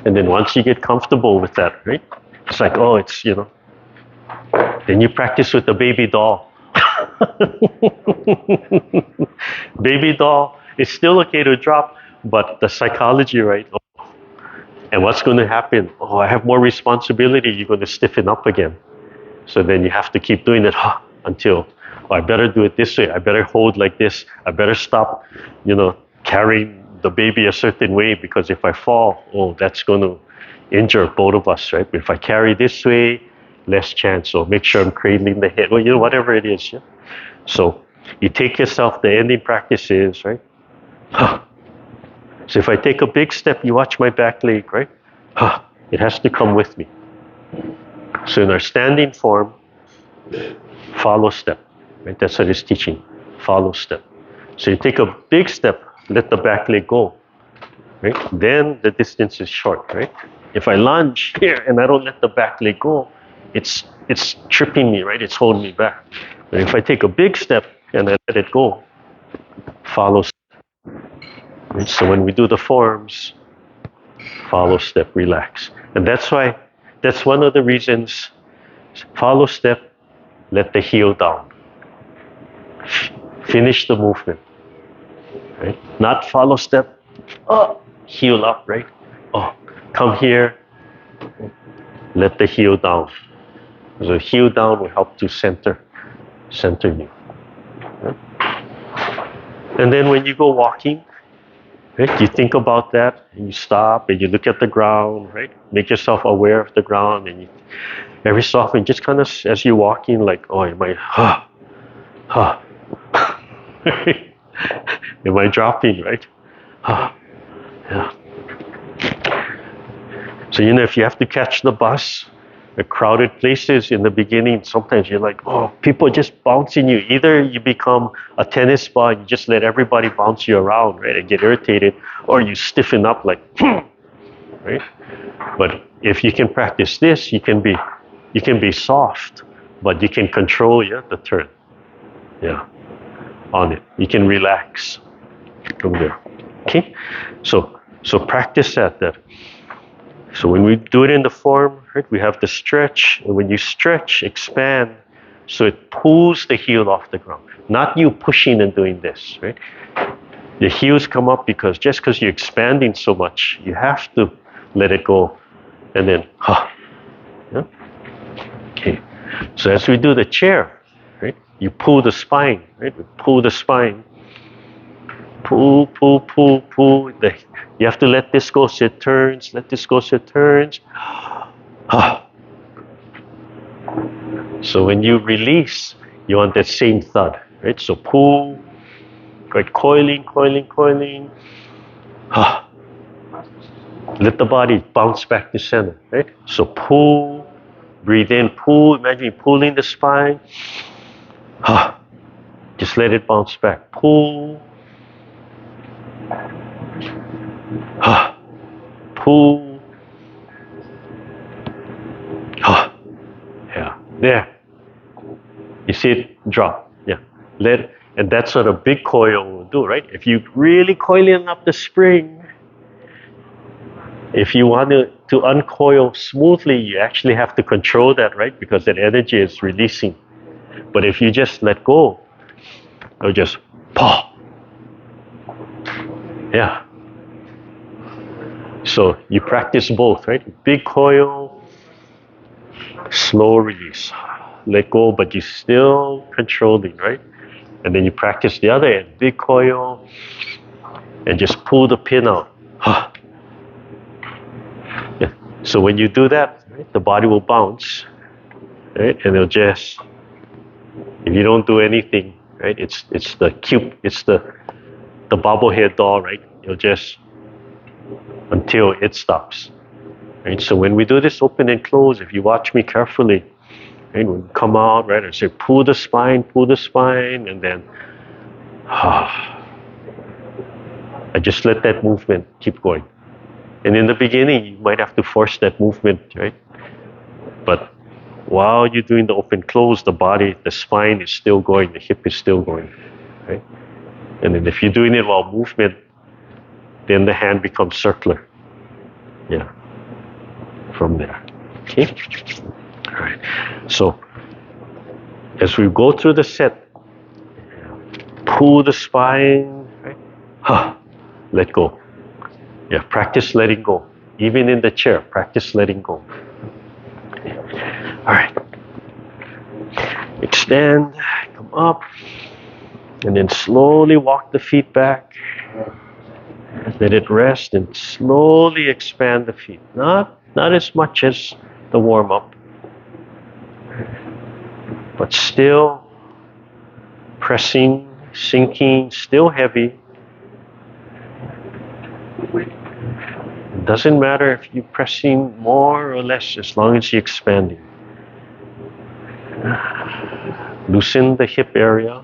S1: And then once you get comfortable with that, right? It's like, it's, then you practice with the baby doll. Baby doll, it's still okay to drop, but the psychology, right? And what's going to happen? I have more responsibility. You're going to stiffen up again. So then you have to keep doing it until, I better do it this way. I better hold like this. I better stop, carrying the baby a certain way, because if I fall, that's going to injure both of us, right? But if I carry this way, less chance. So make sure I'm cradling the head. Whatever it is. Yeah? So you take yourself, the ending practice is, right? So if I take a big step, you watch my back leg, right? It has to come with me. So in our standing form, follow step, right? That's what it's teaching, follow step. So you take a big step, let the back leg go, right? Then the distance is short, right? If I lunge here and I don't let the back leg go, it's tripping me, right? It's holding me back. But if I take a big step and I let it go, follow step. Right? So when we do the forms, follow step, relax. And that's one of the reasons, follow step, let the heel down. Finish the movement. Right? Not follow step, heel up, right? Come here, let the heel down. So heel down will help to center you. Right? And then when you go walking, Right? You think about that, and you stop, and you look at the ground, right? Make yourself aware of the ground, and you, every so often, just kind of as you're walking, like, oh, am I, am I dropping, right? Yeah. So, if you have to catch the bus, the crowded places in the beginning, sometimes you're like, oh, people just bouncing you. Either you become a tennis ball and you just let everybody bounce you around, right, and get irritated, or you stiffen up like, right? But if you can practice this, you can be soft, but you can control the turn. Yeah, on it. You can relax from there. Okay? So practice that. So when we do it in the form, right, we have the stretch, and when you stretch, expand, so it pulls the heel off the ground. Not you pushing and doing this, right? The heels come up just because you're expanding so much, you have to let it go, and then, yeah? Okay. So as we do the chair, right, you pull the spine, right? We pull the spine, pull. You have to let this go so it turns. Let this go so it turns. So when you release, you want that same thud, right? So pull, right? Coiling. Let the body bounce back to center, right? So pull, breathe in, pull. Imagine pulling the spine. Just let it bounce back. Pull. Pull. Yeah, there. You see it drop. Yeah. And that's what a big coil will do, right? If you really coiling up the spring, if you want to uncoil smoothly, you actually have to control that, right? Because that energy is releasing. But if you just let go, it'll just pop. Yeah. So you practice both, right? Big coil, slow release. Let go, but you're still controlling, right? And then you practice the other end, big coil, and just pull the pin out. Yeah. So when you do that, right, the body will bounce, right? And it'll just, if you don't do anything, right? It's the cube, it's the bobblehead doll, right? It'll just until it stops, right? So when we do this open and close, if you watch me carefully, right, when we come out, right, I say pull the spine, and then I just let that movement keep going. And in the beginning, you might have to force that movement, right? But while you're doing the open close, the spine is still going, the hip is still going, right? And then if you're doing it while movement, then the hand becomes circular. Yeah. From there. Okay? All right. So as we go through the set, pull the spine, right? Let go. Yeah, practice letting go. Even in the chair, practice letting go. Okay. All right. Extend, come up, and then slowly walk the feet back. Let it rest and slowly expand the feet. Not as much as the warm-up, but still pressing, sinking, still heavy. It doesn't matter if you're pressing more or less as long as you're expanding. Loosen the hip area.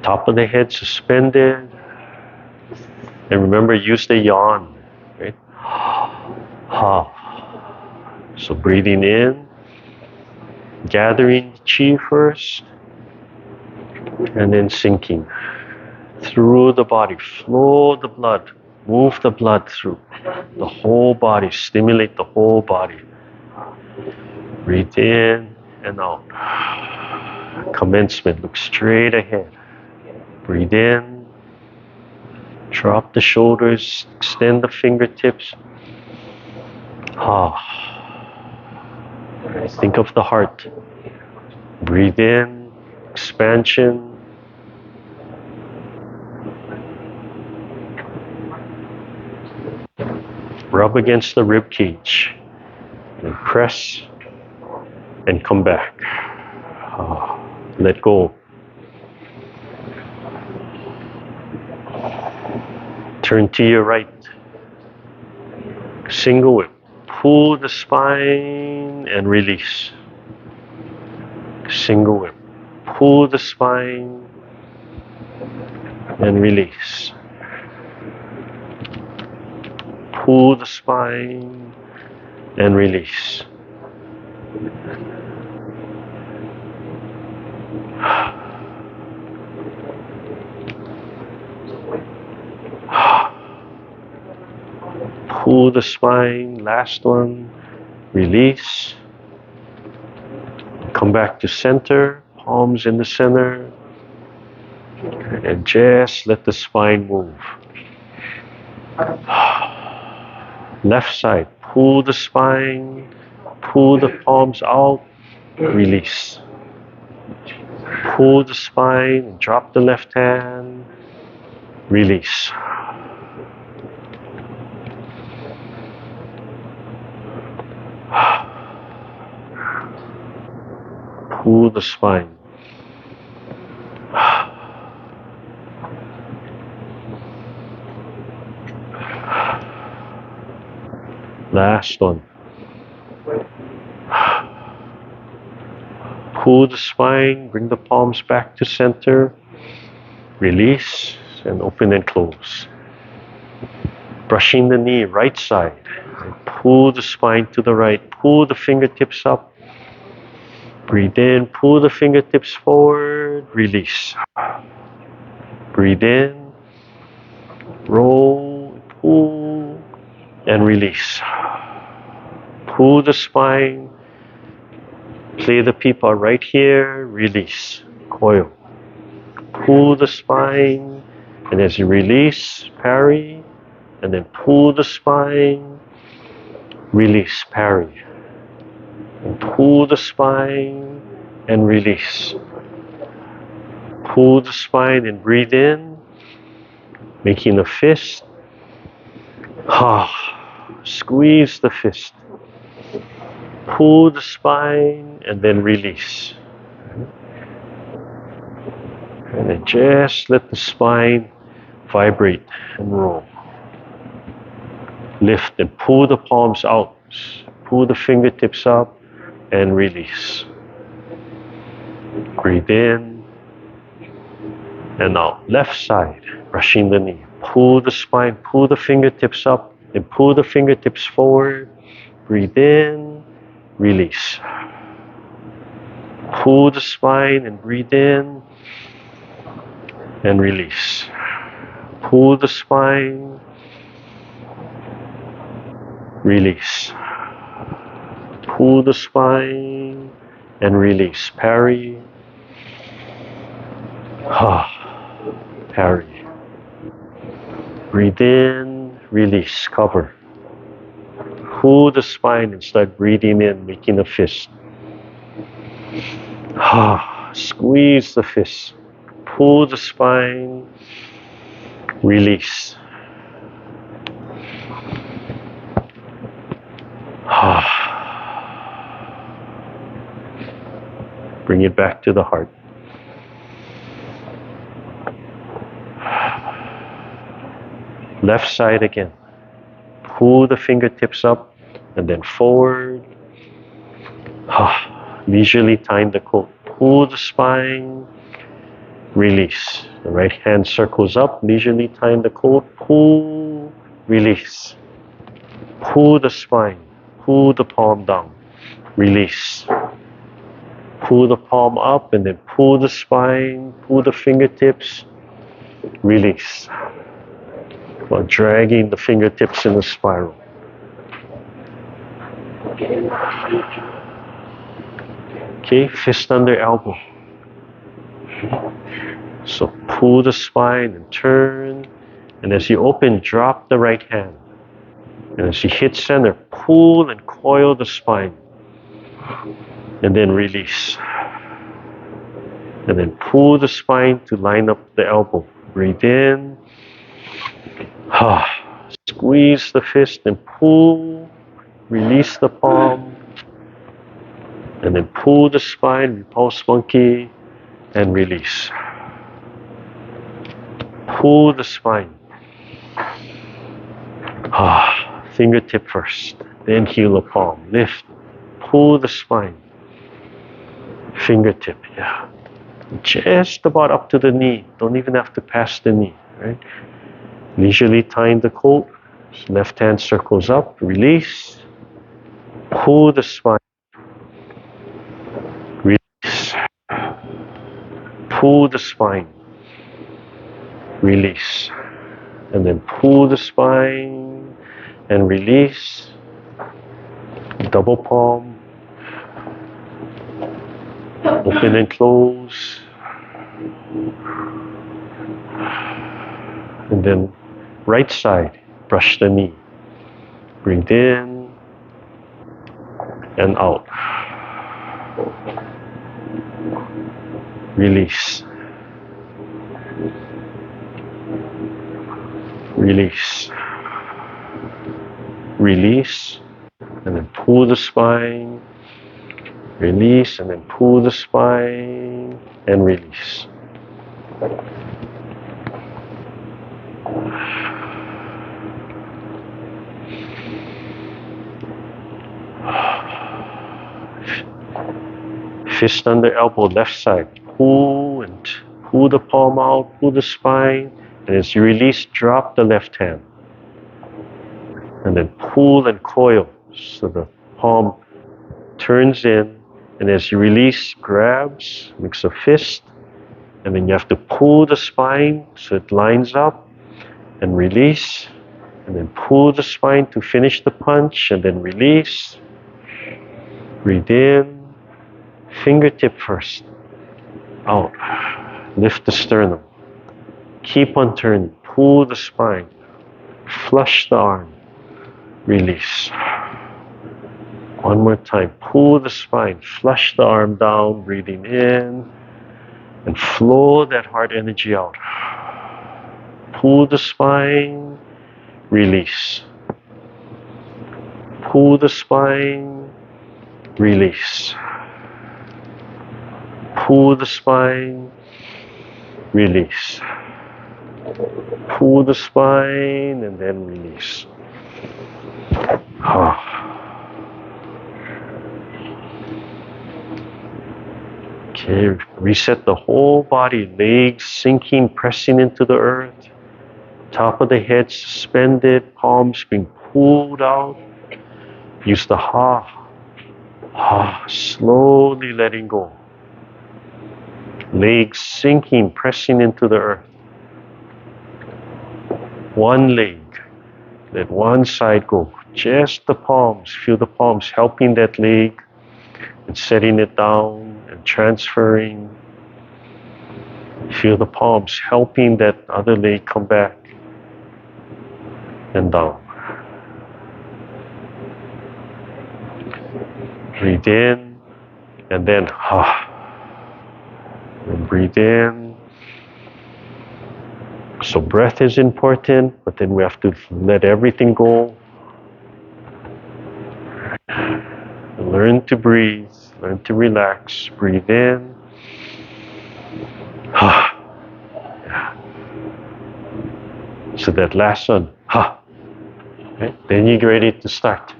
S1: Top of the head suspended. And remember, use the yawn, right? So breathing in, gathering chi first, and then sinking through the body. Flow the blood, move the blood through the whole body, stimulate the whole body. Breathe in and out. Commencement, look straight ahead. Breathe in, drop the shoulders, extend the fingertips. Think of the heart. Breathe in, expansion. Rub against the rib cage. And press and come back. Let go. Turn to your right. Single whip. Pull the spine and release. Single whip. Pull the spine and release. Pull the spine and release. Pull the spine, last one, release. Come back to center, palms in the center. And just let the spine move. Left side, pull the spine, pull the palms out, release. Pull the spine, drop the left hand, release. Pull the spine. Last one. Pull the spine, bring the palms back to center, release, and open and close. Brushing the knee, right side. Pull the spine to the right, pull the fingertips up. Breathe in, pull the fingertips forward, release. Breathe in, roll, pull, and release. Pull the spine, play the pipa right here, release, coil. Pull the spine, and as you release, parry, and then pull the spine, release, parry. And pull the spine and release. Pull the spine and breathe in, making a fist. Squeeze the fist. Pull the spine and then release. And then just let the spine vibrate and roll. Lift and pull the palms out. Pull the fingertips up and release. Breathe in and out. Left side, brushing the knee. Pull the spine, pull the fingertips up, and pull the fingertips forward. Breathe in, release. Pull the spine and breathe in and release. Pull the spine, release. Pull the spine and release. Parry. Parry. Breathe in, release, cover. Pull the spine and start breathing in, making a fist. Squeeze the fist. Pull the spine, release. Bring it back to the heart. Left side again. Pull the fingertips up and then forward. Leisurely time the quote. Pull the spine, release. The right hand circles up, leisurely time the quote. Pull, release. Pull the spine, pull the palm down, release. Pull the palm up and then pull the spine, pull the fingertips, release. While dragging the fingertips in a spiral. Okay, fist under elbow. So pull the spine and turn. And as you open, drop the right hand. And as you hit center, pull and coil the spine. And then release. And then pull the spine to line up the elbow. Breathe in. Squeeze the fist and pull. Release the palm. And then pull the spine, repulse monkey, and release. Pull the spine. Fingertip first, then heel the palm. Lift, pull the spine. Fingertip, yeah. Just about up to the knee. Don't even have to pass the knee, right? Leisurely tying the coat. Left hand circles up, release. Pull the spine. Release. Pull the spine. Release. And then pull the spine and release. Double palm. Open and close. And then right side, brush the knee. Breathe in and out. Release. Release. Release. And then pull the spine. Release and then pull the spine and release. Fist under elbow, left side. Pull and pull the palm out, pull the spine. And as you release, drop the left hand. And then pull and coil. So the palm turns in. And as you release, grabs, makes a fist. And then you have to pull the spine so it lines up. And release. And then pull the spine to finish the punch. And then release. Breathe in. Fingertip first. Out. Lift the sternum. Keep on turning. Pull the spine. Flush the arm. Release. One more time. Pull the spine. Flush the arm down. Breathing in. And flow that heart energy out. Pull the spine. Release. Pull the spine. Release. Pull the spine. Release. Pull the spine and then release. Okay, reset the whole body. Legs sinking, pressing into the earth. Top of the head suspended, palms being pulled out. Use the slowly letting go. Legs sinking, pressing into the earth. One leg, let one side go. Just the palms, feel the palms helping that leg and setting it down and transferring. Feel the palms helping that other leg come back and down. Breathe in and then and breathe in. So breath is important, but then we have to let everything go. Learn to breathe, learn to relax. Breathe in. So that last one, okay? Then you're ready to start.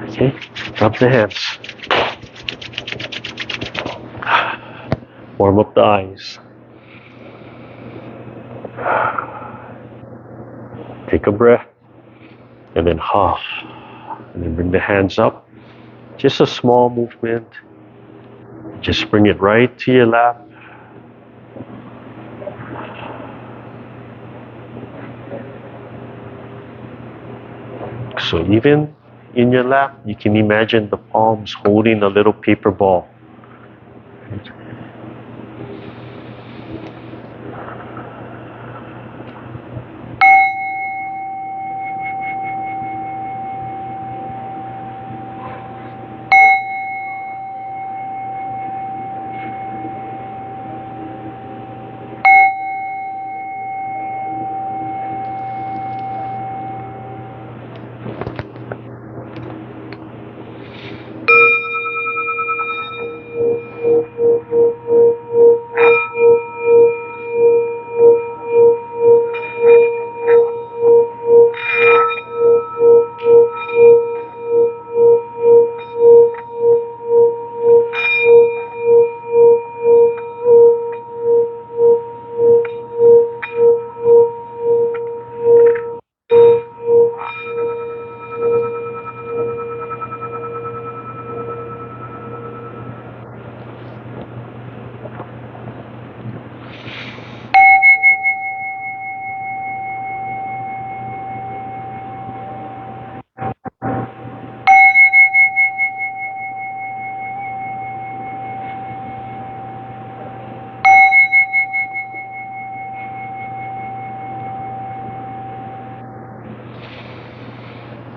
S1: Okay, rub the hands. Warm up the eyes. Take a breath, and then and then bring the hands up. Just a small movement. Just bring it right to your lap. So even in your lap, you can imagine the palms holding a little paper ball.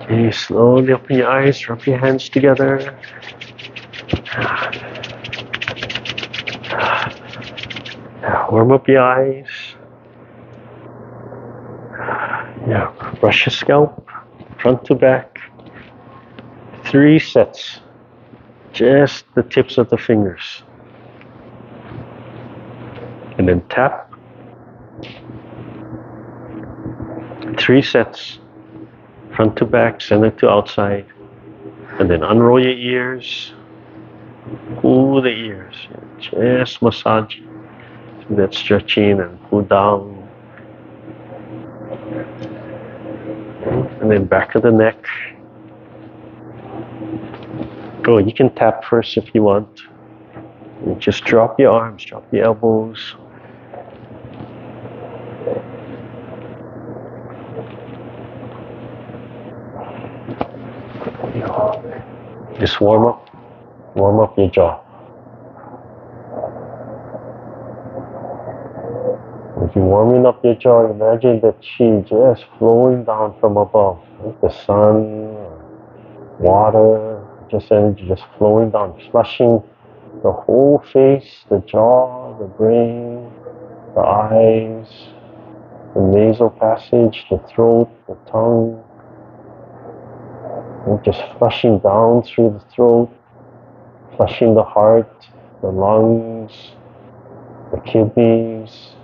S1: Okay, slowly open your eyes, rub your hands together. Warm up your eyes. Yeah, brush your scalp, front to back. 3 sets. Just the tips of the fingers. And then tap. 3 sets. Front to back, center to outside. And then unroll your ears. Cool the ears. Just massage through that stretching and cool down. And then back of the neck. Oh, you can tap first if you want. And just drop your arms, drop your elbows. Just warm up your jaw. If you're warming up your jaw, imagine the chi just flowing down from above. Like the sun, water, just energy just flowing down, flushing the whole face, the jaw, the brain, the eyes, the nasal passage, the throat, the tongue. And just flushing down through the throat, flushing the heart, the lungs, the kidneys,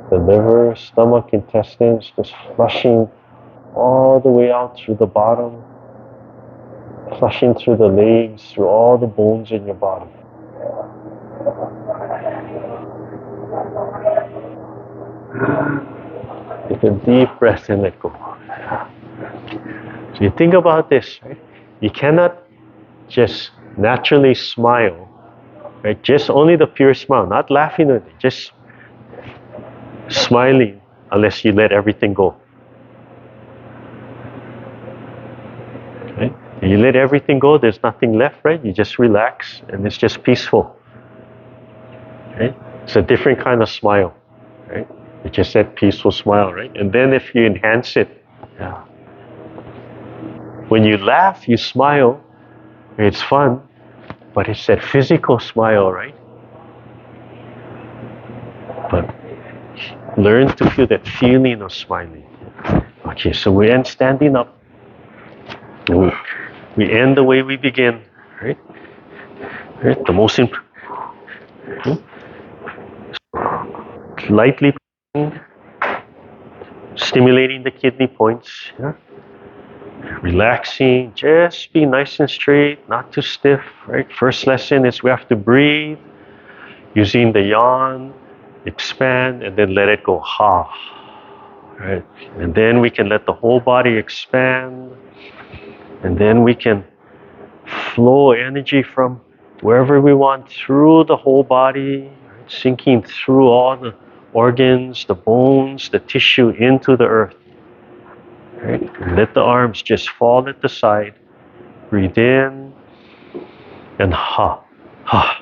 S1: the liver, stomach, intestines, just flushing all the way out through the bottom, flushing through the legs, through all the bones in your body. Take a deep breath and let go. So you think about this, right? You cannot just naturally smile, right? Just only the pure smile, not laughing at it, just smiling unless you let everything go. Right? You let everything go, there's nothing left, right? You just relax and it's just peaceful. Right? It's a different kind of smile, right? It's just that peaceful smile, right? And then if you enhance it, yeah. When you laugh, you smile, it's fun, but it's that physical smile, right? But learn to feel that feeling of smiling. Okay, so we end standing up. We end the way we begin, right? Right? The most important. Lightly stimulating the kidney points. Yeah? Relaxing, just be nice and straight, not too stiff, right? First lesson is we have to breathe using the yawn, expand, and then let it go. Ha. Right? And then we can let the whole body expand, and then we can flow energy from wherever we want through the whole body, right? Sinking through all the organs, the bones, the tissue into the earth. Right? Let the arms just fall at the side. Breathe in and ha, ha.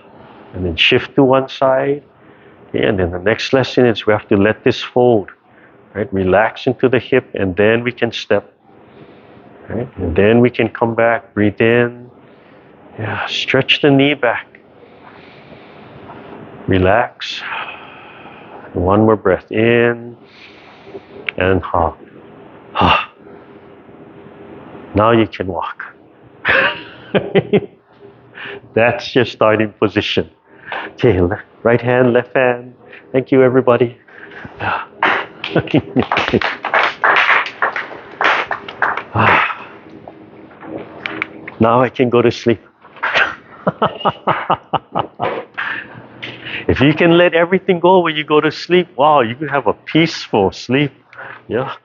S1: And then shift to one side. Okay, and then the next lesson is we have to let this fold. Right? Relax into the hip and then we can step. Right? And then we can come back, breathe in. Yeah, stretch the knee back. Relax. One more breath in and ha, ha. Now you can walk. That's your starting position. Okay, right hand, left hand. Thank you, everybody. Now I can go to sleep. If you can let everything go when you go to sleep, wow, you can have a peaceful sleep. Yeah.